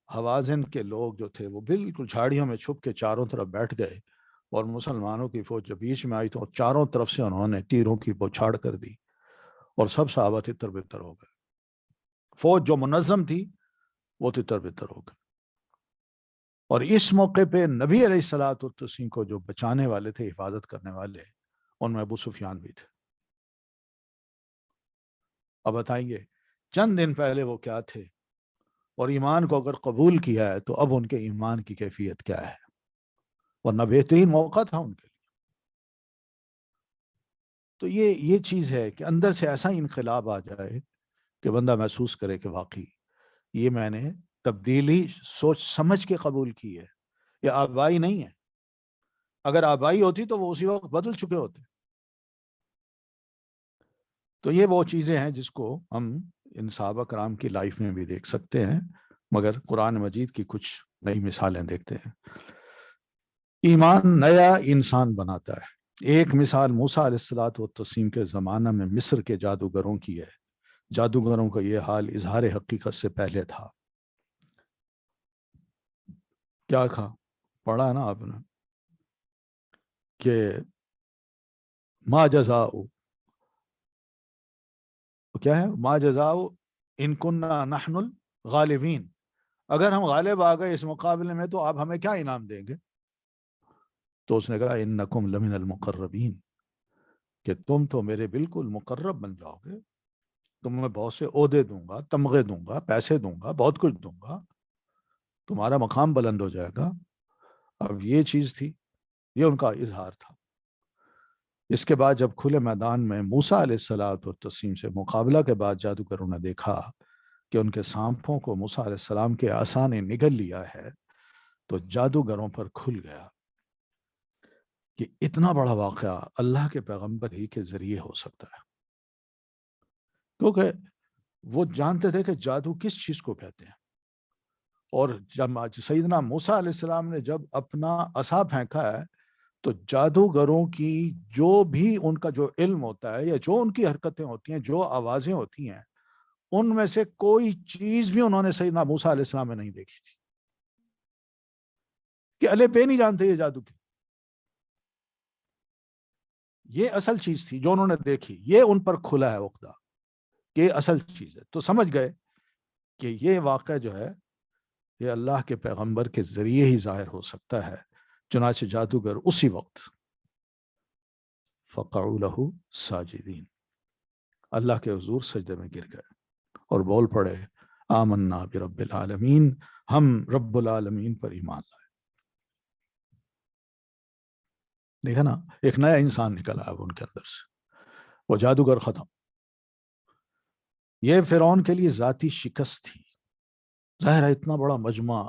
حوازن کے لوگ جو تھے وہ بالکل جھاڑیوں میں چھپ کے چاروں طرف بیٹھ گئے، اور مسلمانوں کی فوج جب بیچ میں آئی تو چاروں طرف سے انہوں نے تیروں کی بوچھاڑ کر دی، اور سب صحابہ تتر بتر ہو گئے۔ فوج جو منظم تھی وہ تتر بتر ہو گئے، اور اس موقع پہ نبی علیہ الصلوۃ والتسلیم کو جو بچانے والے تھے، حفاظت کرنے والے، ان میں ابو سفیان بھی تھے۔ اب بتائیے چند دن پہلے وہ کیا تھے، اور ایمان کو اگر قبول کیا ہے تو اب ان کے ایمان کی کیفیت کیا ہے، ورنہ بہترین موقع تھا ان کے لیے۔ تو یہ چیز ہے کہ اندر سے ایسا انقلاب آ جائے کہ بندہ محسوس کرے کہ واقعی یہ میں نے تبدیلی سوچ سمجھ کے قبول کی ہے، یہ آبائی نہیں ہے۔ اگر آبائی ہوتی تو وہ اسی وقت بدل چکے ہوتے۔ تو یہ وہ چیزیں ہیں جس کو ہم ان صحابہ کرام کی لائف میں بھی دیکھ سکتے ہیں، مگر قرآن مجید کی کچھ نئی مثالیں دیکھتے ہیں۔ ایمان نیا انسان بناتا ہے۔ ایک مثال موسیٰ علیہ الصلوۃ والتسلیم کے زمانہ میں مصر کے جادوگروں کی ہے۔ جادوگروں کا یہ حال اظہار حقیقت سے پہلے تھا۔ کیا تھا؟ پڑھا ہے نا آپ نے کہ ما جزاء، کیا ہے ما جزاء ان کننا نحن الغالبین، اگر ہم غالب آ گئے اس مقابلے میں تو آپ ہمیں کیا انعام دیں گے؟ تو اس نے کہا انکم لمن المقربین، کہ تم تو میرے بالکل مقرب بن جاؤ گے، تم میں بہت سے عہدے دوں گا، تمغے دوں گا، پیسے دوں گا، بہت کچھ دوں گا، تمہارا مقام بلند ہو جائے گا۔ اب یہ چیز تھی، یہ ان کا اظہار تھا۔ اس کے بعد جب کھلے میدان میں موسیٰ علیہ الصلوۃ والتسلیم سے مقابلہ کے بعد جادوگروں نے دیکھا کہ ان کے سانپوں کو موسیٰ علیہ السلام کے عصا نے نگل لیا ہے، تو جادوگروں پر کھل گیا کہ اتنا بڑا واقعہ اللہ کے پیغمبر ہی کے ذریعے ہو سکتا ہے، کیونکہ وہ جانتے تھے کہ جادو کس چیز کو کہتے ہیں، اور جب سیدنا موسیٰ علیہ السلام نے جب اپنا عصا پھینکا ہے تو جادوگروں کی جو بھی ان کا جو علم ہوتا ہے یا جو ان کی حرکتیں ہوتی ہیں، جو آوازیں ہوتی ہیں، ان میں سے کوئی چیز بھی انہوں نے سیدنا موسیٰ علیہ السلام میں نہیں دیکھی تھی، کہ الے پہ نہیں جانتے یہ جادو کی. یہ اصل چیز تھی جو انہوں نے دیکھی، یہ ان پر کھلا ہے عقدہ کہ یہ اصل چیز ہے. تو سمجھ گئے کہ یہ واقعہ جو ہے یہ اللہ کے پیغمبر کے ذریعے ہی ظاہر ہو سکتا ہے. چنانچہ جادوگر اسی وقت فقعوا لہ ساجدین، اللہ کے حضور سجدے میں گر گئے اور بول پڑے آمنا برب العالمین، ہم رب العالمین پر ایمان لائے. دیکھا نا، ایک نیا انسان نکلا اب ان کے اندر سے، وہ جادوگر ختم. یہ فرعون کے لیے ذاتی شکست تھی. ظاہر ہے اتنا بڑا مجمع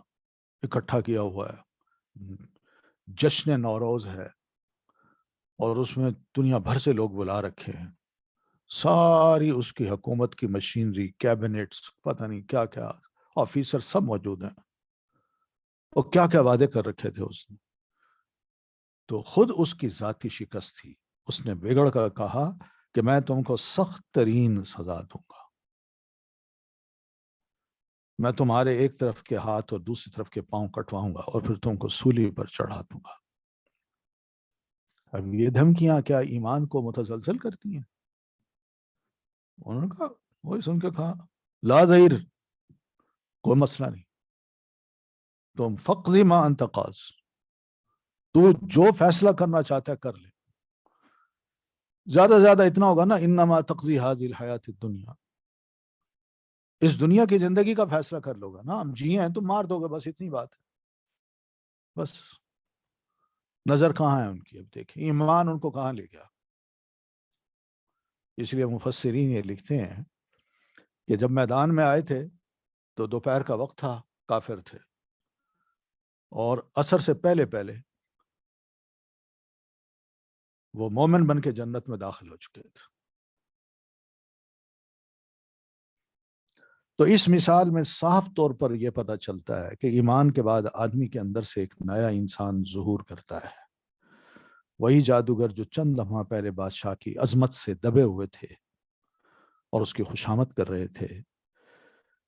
اکٹھا کیا ہوا ہے، جشن نوروز ہے، اور اس میں دنیا بھر سے لوگ بلا رکھے ہیں، ساری اس کی حکومت کی مشینری، کیبنٹس، پتہ نہیں کیا کیا آفیسر سب موجود ہیں، اور کیا کیا وعدے کر رکھے تھے اس نے. تو خود اس کی ذاتی شکست تھی. اس نے بگڑ کر کہا کہ میں تم کو سخت ترین سزا دوں گا، میں تمہارے ایک طرف کے ہاتھ اور دوسری طرف کے پاؤں کٹواؤں گا اور پھر تم کو سولی پر چڑھا دوں گا. اب یہ دھمکیاں کیا ایمان کو متزلزل کرتی ہیں؟ انہوں نے کہا، وہی سن کے کہا لا ضیر، کوئی مسئلہ نہیں، تم فقضی ما انت قاض، تو جو فیصلہ کرنا چاہتا ہے کر لے. زیادہ سے زیادہ اتنا ہوگا نا، انما تقضی هذه الحیات الدنیا، اس دنیا کی زندگی کا فیصلہ کر لو گا نا، ہم جیے ہیں تم مار دو گے، بس اتنی بات ہے. بس نظر کہاں ہے ان کی؟ اب دیکھیں ایمان ان کو کہاں لے گیا. اس لیے مفسرین یہ لکھتے ہیں کہ جب میدان میں آئے تھے تو دوپہر کا وقت تھا، کافر تھے، اور عصر سے پہلے پہلے وہ مومن بن کے جنت میں داخل ہو چکے تھے. تو اس مثال میں صاف طور پر یہ پتہ چلتا ہے کہ ایمان کے بعد آدمی کے اندر سے ایک نیا انسان ظہور کرتا ہے. وہی جادوگر جو چند لمحہ پہلے بادشاہ کی عظمت سے دبے ہوئے تھے اور اس کی خوشامد کر رہے تھے،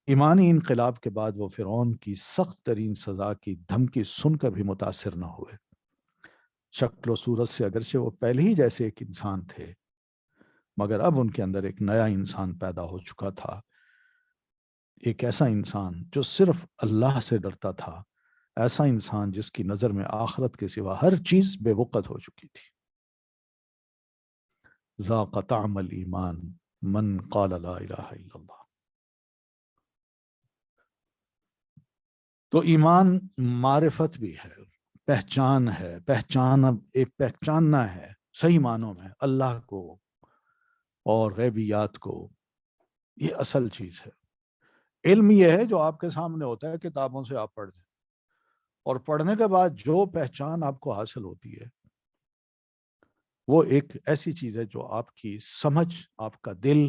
ایمانی انقلاب کے بعد وہ فرعون کی سخت ترین سزا کی دھمکی سن کر بھی متاثر نہ ہوئے. شکل و صورت سے اگرچہ وہ پہلے ہی جیسے ایک انسان تھے، مگر اب ان کے اندر ایک نیا انسان پیدا ہو چکا تھا، ایک ایسا انسان جو صرف اللہ سے ڈرتا تھا، ایسا انسان جس کی نظر میں آخرت کے سوا ہر چیز بے وقت ہو چکی تھی. ذاق طعم الایمان من قال لا الہ الا اللہ. تو ایمان معرفت بھی ہے، پہچان ہے، ایک پہچاننا ہے صحیح معنوں میں اللہ کو اور غیبیات کو. یہ اصل چیز ہے. علم یہ ہے جو آپ کے سامنے ہوتا ہے، کتابوں سے آپ پڑھ دیں، اور پڑھنے کے بعد جو پہچان آپ کو حاصل ہوتی ہے وہ ایک ایسی چیز ہے جو آپ کی سمجھ، آپ کا دل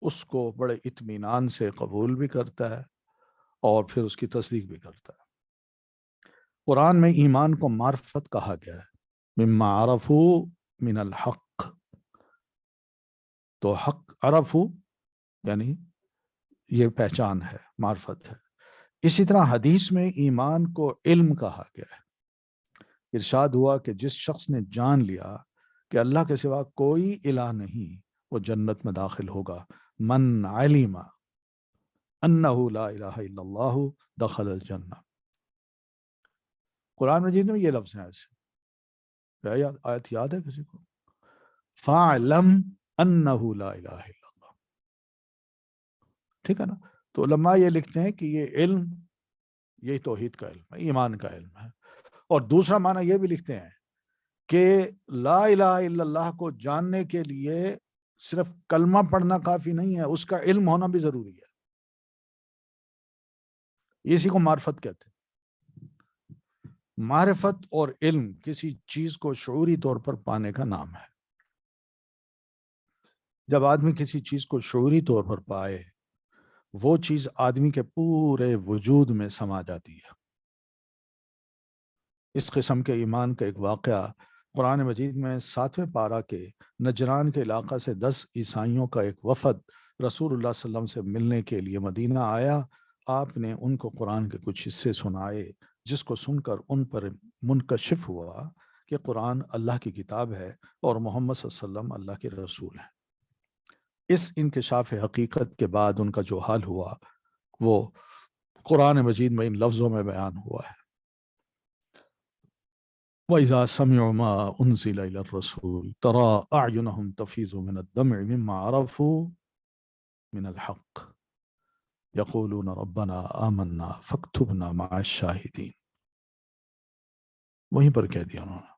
اس کو بڑے اطمینان سے قبول بھی کرتا ہے اور پھر اس کی تصدیق بھی کرتا ہے. قرآن میں ایمان کو معرفت کہا گیا ہے، مما عرفوا من الحق. تو حق عرفو یعنی یہ پہچان ہے، معرفت ہے. اسی طرح حدیث میں ایمان کو علم کہا گیا ہے. ارشاد ہوا کہ جس شخص نے جان لیا کہ اللہ کے سوا کوئی الہ نہیں، وہ جنت میں داخل ہوگا. من علم انہ لا الہ الا اللہ دخل الجنہ. قرآن مجید میں یہ لفظ ہیں ایسے، آیت یاد ہے کسی کو؟ فَاعْلَمْ أَنَّهُ لَا إِلَهَ إِلَّا اللَّهُ. ٹھیک ہے نا؟ تو علماء یہ لکھتے ہیں کہ یہ علم، یہی توحید کا علم ہے، ایمان کا علم ہے. اور دوسرا معنی یہ بھی لکھتے ہیں کہ لا الہ الا اللہ کو جاننے کے لیے صرف کلمہ پڑھنا کافی نہیں ہے، اس کا علم ہونا بھی ضروری ہے. اسی کو معرفت کہتے ہیں. معرفت اور علم کسی چیز کو شعوری طور پر پانے کا نام ہے. جب آدمی کسی چیز کو شعوری طور پر پائے، وہ چیز آدمی کے پورے وجود میں سما جاتی ہے۔ اس قسم کے ایمان کا ایک واقعہ قرآن مجید میں 7ویں پارہ کے نجران کے علاقہ سے 10 عیسائیوں کا ایک وفد رسول اللہ صلی اللہ علیہ وسلم سے ملنے کے لیے مدینہ آیا۔ آپ نے ان کو قرآن کے کچھ حصے سنائے، جس کو سن کر ان پر منکشف ہوا کہ قرآن اللہ کی کتاب ہے اور محمد صلی اللہ علیہ وسلم اللہ کے رسول ہیں۔ اس انکشاف حقیقت کے بعد ان کا جو حال ہوا وہ قرآن مجید میں ان لفظوں میں بیان ہوا ہے۔ وَإِذَا سَمِعُوا مَا أُنزِلَ إِلَى الرَّسُولِ تَرَى أَعْيُنَهُمْ تَفِيضُ مِنَ الدَّمْعِ مِمَّا عَرَفُوا مِنَ الْحَقِّ يَقُولُونَ رَبَّنَا آمَنَّا فَاكْتُبْنَا مَعَ الشَّاهِدِينَ۔ وہیں پر کہہ دیا انہوں نے۔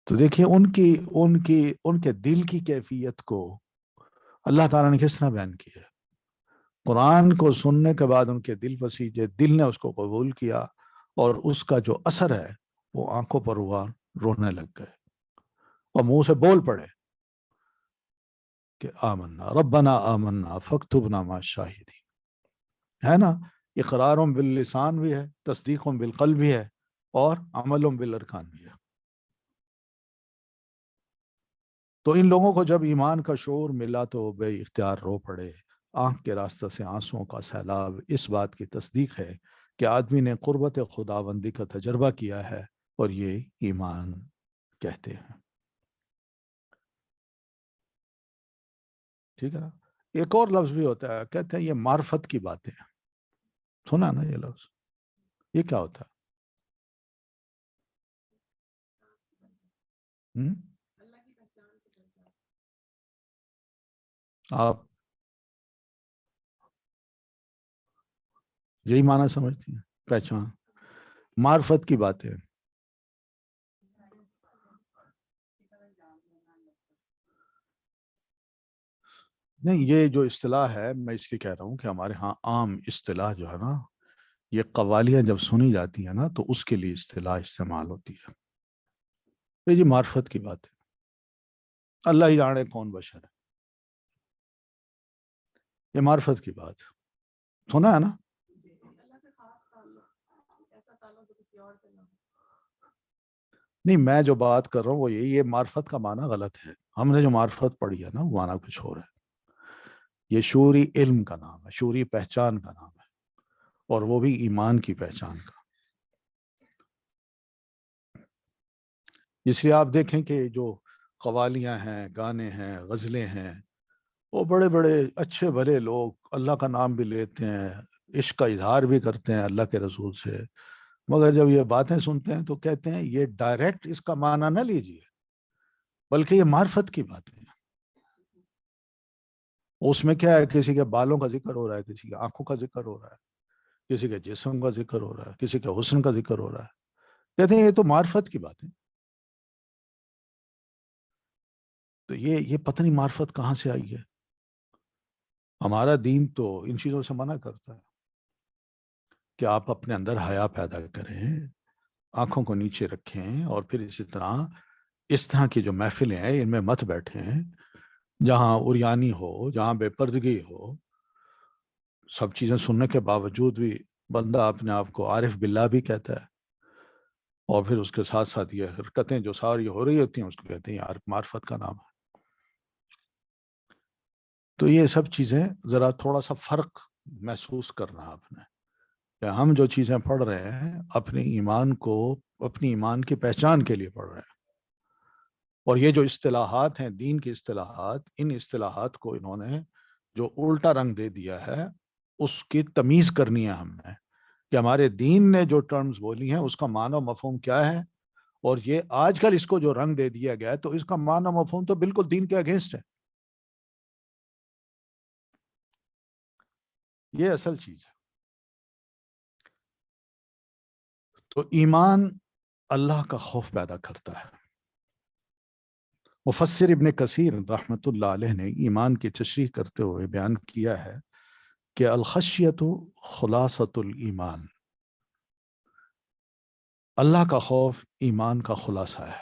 تو دیکھیے ان کے دل کی کیفیت کو اللہ تعالیٰ نے کس طرح بیان کیا ہے۔ قرآن کو سننے کے بعد ان کے دل پسیجے، دل نے اس کو قبول کیا، اور اس کا جو اثر ہے وہ آنکھوں پر ہوا، رونے لگ گئے اور منہ سے بول پڑے کہ آمنا ربنا آمنا فاکتبنا مع الشاہدین۔ ہے نا، اقرارم باللسان بھی ہے، تصدیقم بالقلب بھی ہے، اور عملم بالارکان بھی ہے۔ تو ان لوگوں کو جب ایمان کا شعور ملا تو بے اختیار رو پڑے۔ آنکھ کے راستہ سے آنسوؤں کا سیلاب اس بات کی تصدیق ہے کہ آدمی نے قربت خداوندی کا تجربہ کیا ہے، اور یہ ایمان کہتے ہیں۔ ٹھیک ہے نا۔ ایک اور لفظ بھی ہوتا ہے، کہتے ہیں یہ معرفت کی باتیں۔ سنا نا یہ لفظ؟ یہ کیا ہوتا ہے؟ آپ یہی معنی سمجھتی ہیں؟ پہچان، معرفت کی باتیں۔ نہیں، یہ جو اصطلاح ہے میں اس لیے کہہ رہا ہوں کہ ہمارے ہاں عام اصطلاح جو ہے نا، یہ قوالیاں جب سنی جاتی ہیں نا تو اس کے لیے اصطلاح استعمال ہوتی ہے۔ یہ جی معرفت کی بات ہے، اللہ ہی جانے کون بشر ہے، یہ معرفت کی بات ہے۔ سنا ہے نا؟ نہیں، میں جو بات کر رہا ہوں وہ یہ معرفت کا معنی غلط ہے۔ ہم نے جو معرفت پڑھی ہے نا وہ معنی کچھ اور ہے۔ یہ شعوری علم کا نام ہے، شعوری پہچان کا نام ہے، اور وہ بھی ایمان کی پہچان کا۔ اس لیے آپ دیکھیں کہ جو قوالیاں ہیں، گانے ہیں، غزلیں ہیں، وہ بڑے بڑے اچھے بھلے لوگ اللہ کا نام بھی لیتے ہیں، عشق کا اظہار بھی کرتے ہیں اللہ کے رسول سے، مگر جب یہ باتیں سنتے ہیں تو کہتے ہیں یہ ڈائریکٹ اس کا معنی نہ لیجیے، بلکہ یہ معرفت کی باتیں ہیں۔ اس میں کیا ہے، کسی کے بالوں کا ذکر ہو رہا ہے، کسی کے آنکھوں کا ذکر ہو رہا ہے، کسی کے جسم کا ذکر ہو رہا ہے، کسی کے حسن کا ذکر ہو رہا ہے، کہتے ہیں یہ تو معرفت کی باتیں۔ تو یہ پتہ نہیں معرفت کہاں سے آئی ہے۔ ہمارا دین تو ان چیزوں سے منع کرتا ہے کہ آپ اپنے اندر حیا پیدا کریں، آنکھوں کو نیچے رکھیں، اور پھر اس طرح کی جو محفلیں ہیں ان میں مت بیٹھیں جہاں اریانی ہو، جہاں بے پردگی ہو۔ سب چیزیں سننے کے باوجود بھی بندہ اپنے آپ کو عارف باللہ بھی کہتا ہے، اور پھر اس کے ساتھ ساتھ یہ حرکتیں جو ساری ہو رہی ہوتی ہیں اس کو کہتے ہیں یار معرفت کا نام ہے۔ تو یہ سب چیزیں ذرا تھوڑا سا فرق محسوس کرنا آپ نے، کہ ہم جو چیزیں پڑھ رہے ہیں اپنے ایمان کو، اپنی ایمان کی پہچان کے لیے پڑھ رہے ہیں، اور یہ جو اصطلاحات ہیں دین کی اصطلاحات، ان اصطلاحات کو انہوں نے جو الٹا رنگ دے دیا ہے، اس کی تمیز کرنی ہے ہم نے، کہ ہمارے دین نے جو ٹرمز بولی ہیں اس کا معنی و مفہوم کیا ہے، اور یہ آج کل اس کو جو رنگ دے دیا گیا ہے تو اس کا معنی و مفہوم تو بالکل دین کے اگینسٹ ہے۔ یہ اصل چیز ہے۔ تو ایمان اللہ کا خوف پیدا کرتا ہے۔ مفسر ابن کثیر رحمۃ اللہ علیہ نے ایمان کی تشریح کرتے ہوئے بیان کیا ہے کہ الخشیت خلاصۃ الایمان، اللہ کا خوف ایمان کا خلاصہ ہے،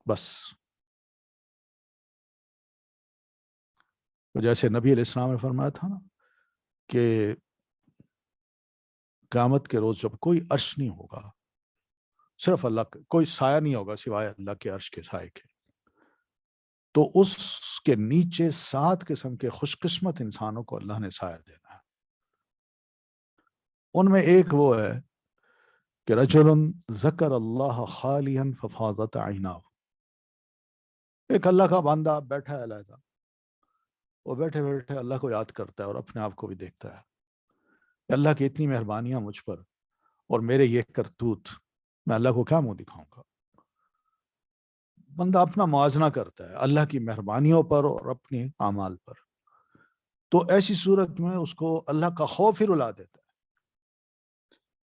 بس۔ تو جیسے نبی علیہ السلام نے فرمایا تھا نا کہ قیامت کے روز جب کوئی عرش نہیں ہوگا، صرف اللہ کا کوئی سایہ نہیں ہوگا سوائے اللہ کے عرش کے سائے کے، تو اس کے نیچے 7 قسم کے خوش قسمت انسانوں کو اللہ نے سایہ دینا ہے۔ ان میں ایک وہ ہے کہ رجل ذکر اللہ خالیا ففاضت عیناہ، ایک اللہ کا بندہ بیٹھا ہے علیحدہ، وہ بیٹھے بیٹھے اللہ کو یاد کرتا ہے اور اپنے آپ کو بھی دیکھتا ہے کہ اللہ کی اتنی مہربانیاں مجھ پر اور میرے یہ کرتوت، میں اللہ کو کیا منہ دکھاؤں گا۔ بندہ اپنا موازنہ کرتا ہے اللہ کی مہربانیوں پر اور اپنے اعمال پر، تو ایسی صورت میں اس کو اللہ کا خوف ہی رلا دیتا ہے،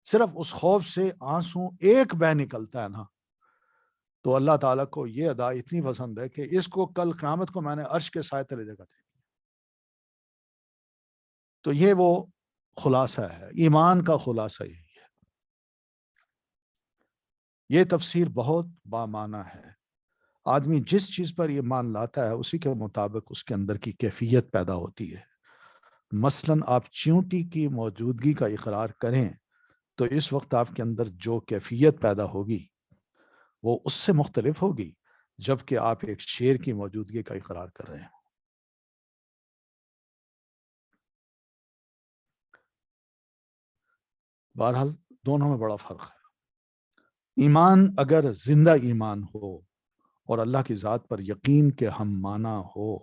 صرف اس خوف سے آنسو ایک بہ نکلتا ہے نا، تو اللہ تعالیٰ کو یہ ادا اتنی پسند ہے کہ اس کو کل قیامت کو میں نے عرش کے سائے تلے جگہ دے دی۔ تو یہ وہ خلاصہ ہے، ایمان کا خلاصہ یہی ہے۔ یہ تفسیر بہت بامعنی ہے، آدمی جس چیز پر ایمان لاتا ہے اسی کے مطابق اس کے اندر کی کیفیت پیدا ہوتی ہے۔ مثلاً آپ چیونٹی کی موجودگی کا اقرار کریں تو اس وقت آپ کے اندر جو کیفیت پیدا ہوگی وہ اس سے مختلف ہوگی جبکہ آپ ایک شیر کی موجودگی کا اقرار کر رہے ہیں۔ بہرحال دونوں میں بڑا فرق ہے۔ ایمان اگر زندہ ایمان ہو اور اللہ کی ذات پر یقین کے ہم مانا ہو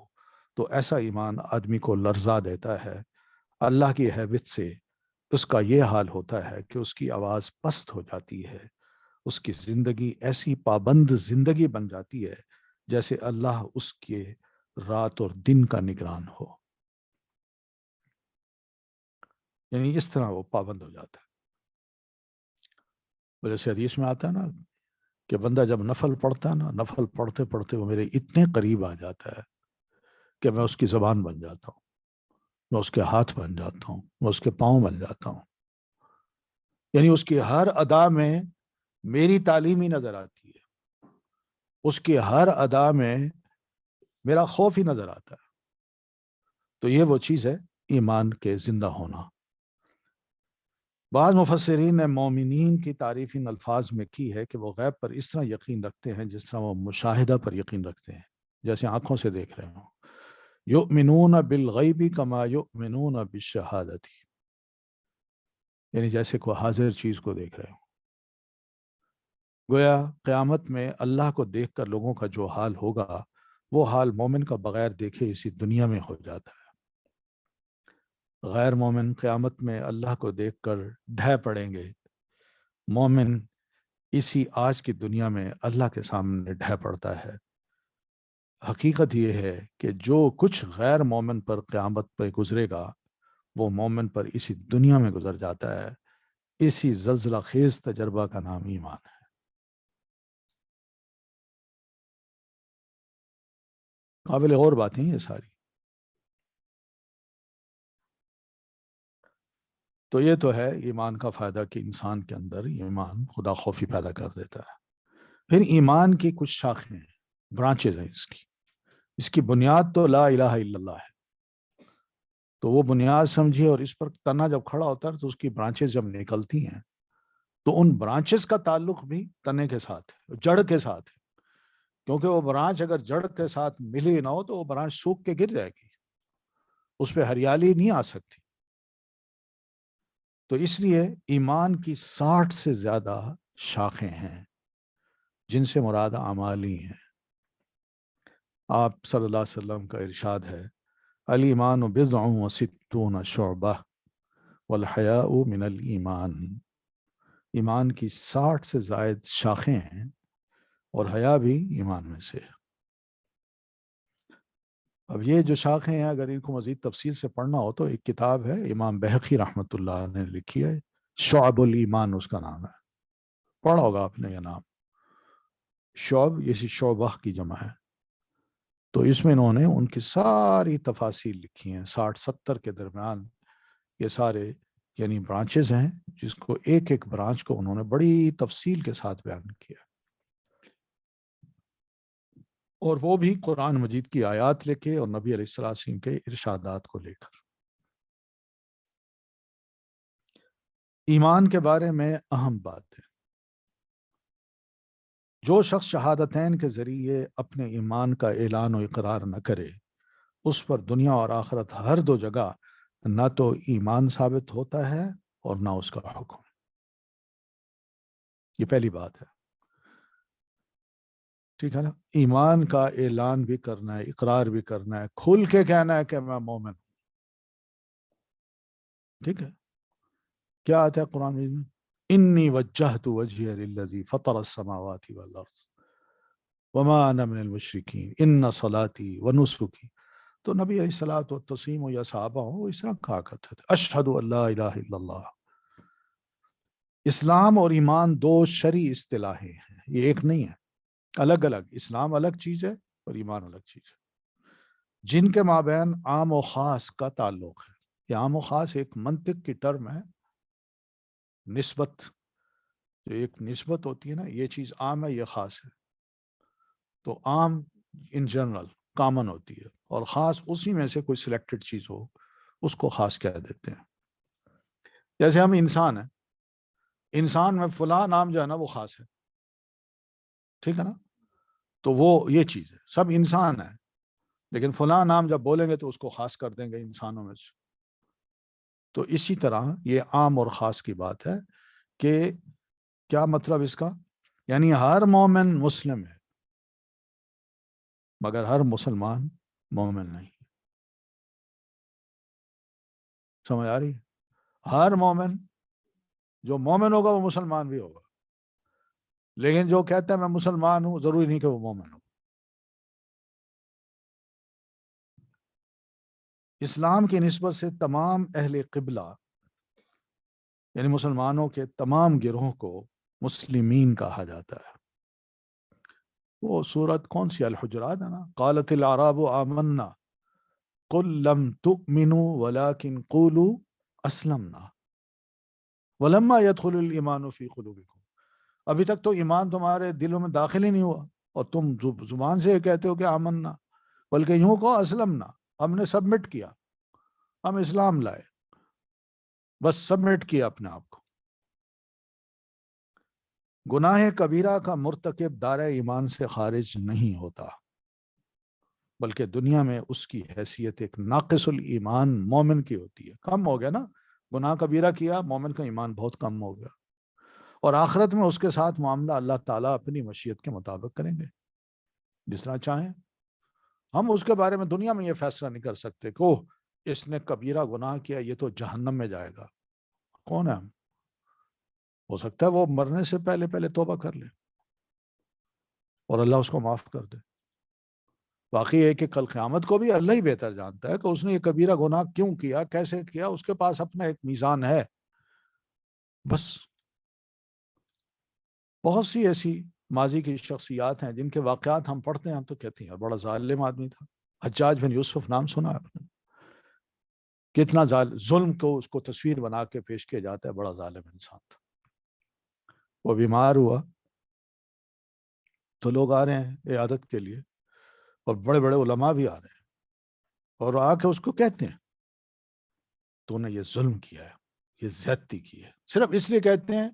تو ایسا ایمان آدمی کو لرزا دیتا ہے، اللہ کی ہیبت سے اس کا یہ حال ہوتا ہے کہ اس کی آواز پست ہو جاتی ہے، اس کی زندگی ایسی پابند زندگی بن جاتی ہے جیسے اللہ اس کے رات اور دن کا نگران ہو، یعنی اس طرح وہ پابند ہو جاتا ہے۔ جیسے حدیث میں آتا ہے نا کہ بندہ جب نفل پڑھتا ہے نا، نفل پڑھتے پڑھتے وہ میرے اتنے قریب آ جاتا ہے کہ میں اس کی زبان بن جاتا ہوں، میں اس کے ہاتھ بن جاتا ہوں، میں اس کے پاؤں بن جاتا ہوں، یعنی اس کی ہر ادا میں میری تعلیم ہی نظر آتی ہے، اس کی ہر ادا میں میرا خوف ہی نظر آتا ہے۔ تو یہ وہ چیز ہے ایمان کے زندہ ہونا۔ بعض مفسرین نے مومنین کی تعریف ان الفاظ میں کی ہے کہ وہ غیب پر اس طرح یقین رکھتے ہیں جس طرح وہ مشاہدہ پر یقین رکھتے ہیں، جیسے آنکھوں سے دیکھ رہے ہوں۔ یؤمنون بالغیب کما یؤمنون بالشہادت، یعنی جیسے کوئی حاضر چیز کو دیکھ رہے ہوں۔ گویا قیامت میں اللہ کو دیکھ کر لوگوں کا جو حال ہوگا وہ حال مومن کا بغیر دیکھے اسی دنیا میں ہو جاتا ہے۔ غیر مومن قیامت میں اللہ کو دیکھ کر ڈھہ پڑیں گے، مومن اسی آج کی دنیا میں اللہ کے سامنے ڈھہ پڑتا ہے۔ حقیقت یہ ہے کہ جو کچھ غیر مومن پر قیامت پہ گزرے گا وہ مومن پر اسی دنیا میں گزر جاتا ہے۔ اسی زلزلہ خیز تجربہ کا نام ایمان ہے۔ قابل غور باتیں یہ ساری۔ تو یہ تو ہے ایمان کا فائدہ کہ انسان کے اندر ایمان خدا خوفی پیدا کر دیتا ہے۔ پھر ایمان کی کچھ شاخیں ہیں، برانچز ہیں اس کی بنیاد تو لا الہ الا اللہ ہے، تو وہ بنیاد سمجھیے، اور اس پر تنا جب کھڑا ہوتا ہے تو اس کی برانچز جب نکلتی ہیں تو ان برانچز کا تعلق بھی تنے کے ساتھ ہے، جڑ کے ساتھ ہے، کیونکہ وہ برانچ اگر جڑ کے ساتھ ملی نہ ہو تو وہ برانچ سوکھ کے گر جائے گی، اس پہ ہریالی نہیں آ سکتی۔ تو اس لیے ایمان کی 60 سے زیادہ شاخیں ہیں جن سے مراد اعمالی ہیں۔ آپ صلی اللہ علیہ وسلم کا ارشاد ہے الایمان بضع و ستون شعبہ والحیاء من الایمان، ایمان کی 60 سے زائد شاخیں ہیں اور حیا بھی ایمان میں سے ہے۔ اب یہ جو شاخیں ہیں اگر ان کو مزید تفصیل سے پڑھنا ہو تو ایک کتاب ہے امام بہقی رحمۃ اللہ نے لکھی ہے، شعب الایمان اس کا نام ہے، پڑھا ہوگا آپ نے یہ نام۔ شعب یہ شعبہ کی جمع ہے، تو اس میں انہوں نے ان کی ساری تفاصیل لکھی ہیں، 60-70 کے درمیان یہ سارے یعنی برانچز ہیں، جس کو ایک ایک برانچ کو انہوں نے بڑی تفصیل کے ساتھ بیان کیا۔ اور وہ بھی قرآن مجید کی آیات لے کے اور نبی علیہ السلام کے ارشادات کو لے کر۔ ایمان کے بارے میں اہم بات ہے، جو شخص شہادتین کے ذریعے اپنے ایمان کا اعلان و اقرار نہ کرے، اس پر دنیا اور آخرت ہر دو جگہ نہ تو ایمان ثابت ہوتا ہے اور نہ اس کا حکم۔ یہ پہلی بات ہے، ٹھیک ہے نا؟ ایمان کا اعلان بھی کرنا ہے، اقرار بھی کرنا ہے، کھل کے کہنا ہے کہ میں مومن ہوں، ٹھیک ہے؟ کیا آتا ہے قرآن میں؟ انی وجہت وجہی للذی فطر السماوات والارض وما انا من المشرکین ان صلاتی ونسکی۔ تو نبی علیہ الصلوۃ والتسلیم یا صحابہ ہوں وہ اس طرح کہا کرتے تھے، اشہد ان لا الہ الا اللہ۔ اسلام اور ایمان دو شرعی اصطلاحیں ہیں، یہ ایک نہیں ہے، الگ الگ۔ اسلام الگ چیز ہے اور ایمان الگ چیز ہے، جن کے مابین عام و خاص کا تعلق ہے۔ یہ عام و خاص ایک منطق کی ٹرم ہے، نسبت، جو ایک نسبت ہوتی ہے نا، یہ چیز عام ہے یہ خاص ہے، تو عام ان جنرل کامن ہوتی ہے، اور خاص اسی میں سے کوئی سلیکٹڈ چیز ہو اس کو خاص کہہ دیتے ہیں۔ جیسے ہم انسان ہیں، انسان میں فلاں نام جو ہے نا وہ خاص ہے، ٹھیک ہے نا؟ تو وہ یہ چیز ہے، سب انسان ہیں لیکن فلاں نام جب بولیں گے تو اس کو خاص کر دیں گے انسانوں میں سے۔ تو اسی طرح یہ عام اور خاص کی بات ہے کہ کیا مطلب اس کا؟ یعنی ہر مومن مسلم ہے مگر ہر مسلمان مومن نہیں۔ سمجھ آ رہی ہے؟ ہر مومن، جو مومن ہوگا وہ مسلمان بھی ہوگا، لیکن جو کہتا ہے میں مسلمان ہوں ضروری نہیں کہ وہ مومن ہو۔ اسلام کی نسبت سے تمام اہل قبلہ یعنی مسلمانوں کے تمام گروہوں کو مسلمین کہا جاتا ہے۔ وہ سورت کون سی؟ الحجرات ہے نا، قالت الاعراب آمنا قل لم تؤمنوا ولكن قولوا اسلمنا ولما يدخل الايمان في قلوبكم۔ ابھی تک تو ایمان تمہارے دلوں میں داخل ہی نہیں ہوا اور تم زبان سے کہتے ہو کہ آمنا، بلکہ یوں کہو اسلمنا، ہم نے سبمٹ کیا، ہم اسلام لائے، بس سبمٹ کیا اپنے آپ کو۔ گناہ کبیرہ کا مرتکب دائرہ ایمان سے خارج نہیں ہوتا، بلکہ دنیا میں اس کی حیثیت ایک ناقص الایمان مومن کی ہوتی ہے۔ کم ہو گیا نا، گناہ کبیرہ کیا، مومن کا ایمان بہت کم ہو گیا، اور آخرت میں اس کے ساتھ معاملہ اللہ تعالیٰ اپنی مشیت کے مطابق کریں گے جس طرح چاہیں۔ ہم اس کے بارے میں دنیا میں یہ فیصلہ نہیں کر سکتے کہ اوہ اس نے کبیرہ گناہ کیا یہ تو جہنم میں جائے گا۔ کون ہے ہم؟ ہو سکتا ہے وہ مرنے سے پہلے پہلے توبہ کر لے اور اللہ اس کو معاف کر دے۔ باقی ہے کہ کل قیامت کو بھی اللہ ہی بہتر جانتا ہے کہ اس نے یہ کبیرہ گناہ کیوں کیا، کیسے کیا، اس کے پاس اپنا ایک میزان ہے۔ بس بہت سی ایسی ماضی کی شخصیات ہیں جن کے واقعات ہم پڑھتے ہیں، ہم تو کہتے ہیں بڑا ظالم آدمی تھا۔ حجاج بن یوسف نام سنا ہے آپ نے؟ کتنا ظلم کو اس کو تصویر بنا کے پیش کیا جاتا ہے، بڑا ظالم انسان تھا۔ وہ بیمار ہوا تو لوگ آ رہے ہیں عیادت کے لیے، اور بڑے بڑے علماء بھی آ رہے ہیں، اور آ کے اس کو کہتے ہیں تو نے یہ ظلم کیا ہے، یہ زیادتی کی ہے۔ صرف اس لیے کہتے ہیں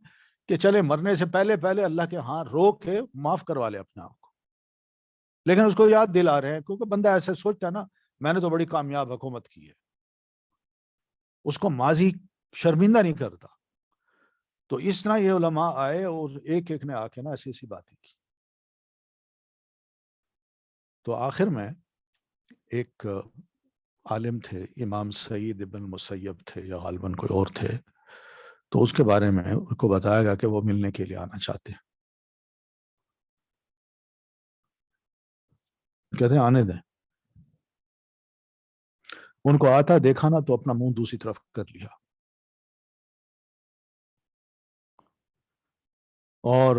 کہ چلے مرنے سے پہلے پہلے اللہ کے ہاں روک کے معاف کروا لے اپنے آپ کو، لیکن اس کو یاد دلا رہے ہیں کیونکہ بندہ ایسے سوچتا ہے نا میں نے تو بڑی کامیاب حکومت کی ہے، اس کو ماضی شرمندہ نہیں کرتا۔ تو اس طرح یہ علماء آئے اور ایک ایک نے آ کے نا ایسی ایسی باتیں کی۔ تو آخر میں ایک عالم تھے، امام سعید ابن مسیب تھے یا غالباً کوئی اور تھے، تو اس کے بارے میں ان کو بتایا گیا کہ وہ ملنے کے لیے آنا چاہتے ہیں۔ کہتے ہیں آنے دیں۔ ان کو آتا دیکھا نا تو اپنا منہ دوسری طرف کر لیا، اور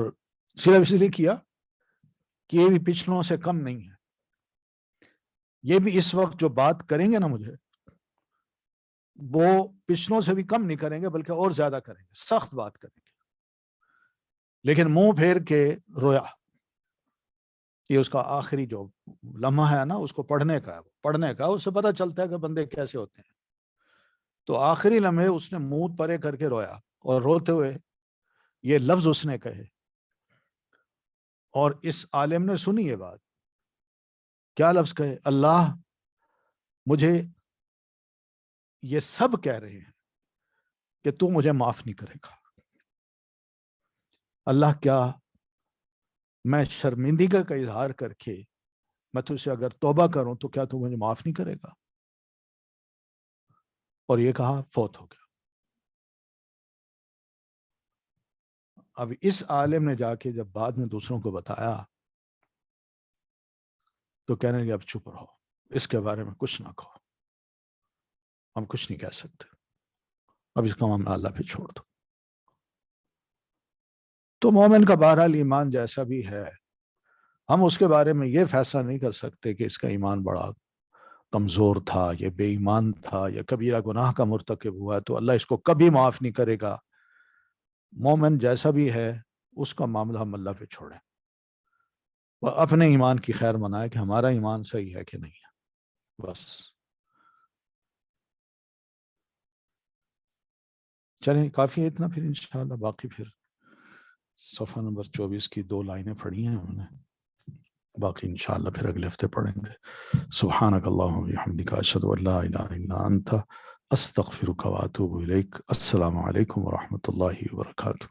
صرف اس لیے کیا کہ یہ بھی پچھلوں سے کم نہیں ہے، یہ بھی اس وقت جو بات کریں گے نا مجھے وہ پچھلوں سے بھی کم نہیں کریں گے بلکہ اور زیادہ کریں گے، سخت بات کریں گے، لیکن منہ پھیر کے رویا۔ یہ اس کا آخری جو لمحہ ہے نا اس کو پڑھنے کا ہے، پڑھنے کا، اس سے پتہ چلتا ہے کہ بندے کیسے ہوتے ہیں۔ تو آخری لمحے اس نے منہ پرے کر کے رویا، اور روتے ہوئے یہ لفظ اس نے کہے، اور اس عالم نے سنی یہ بات۔ کیا لفظ کہے؟ اللہ مجھے یہ سب کہہ رہے ہیں کہ تو مجھے معاف نہیں کرے گا، اللہ کیا میں شرمندگی کا اظہار کر کے میں تجھ سے اگر توبہ کروں تو کیا تو مجھے معاف نہیں کرے گا؟ اور یہ کہا فوت ہو گیا۔ اب اس عالم نے جا کے جب بعد میں دوسروں کو بتایا تو کہنے لگے اب چپ رہو، اس کے بارے میں کچھ نہ کہو، ہم کچھ نہیں کہہ سکتے، اب اس کا معاملہ اللہ پہ چھوڑ دو۔ تو مومن کا بہرحال ایمان جیسا بھی ہے، ہم اس کے بارے میں یہ فیصلہ نہیں کر سکتے کہ اس کا ایمان بڑا کمزور تھا، یہ بے ایمان تھا، یا کبیرہ گناہ کا مرتکب ہوا ہے تو اللہ اس کو کبھی معاف نہیں کرے گا۔ مومن جیسا بھی ہے اس کا معاملہ ہم اللہ پہ چھوڑیں، وہ اپنے ایمان کی خیر منائے کہ ہمارا ایمان صحیح ہے کہ نہیں ہے، بس۔ چلیں کافی ہے اتنا، پھر انشاءاللہ باقی پھر صفحہ نمبر 24 کی 2 لائنیں پڑھی ہیں ہم نے، باقی انشاءاللہ پھر اگلے ہفتے پڑھیں گے۔ سبحانک اللہم و بحمدک، اشہد ان لا الہ الا انت، استغفرک و اتوب الیک۔ السلام علیکم ورحمۃ اللہ وبرکاتہ۔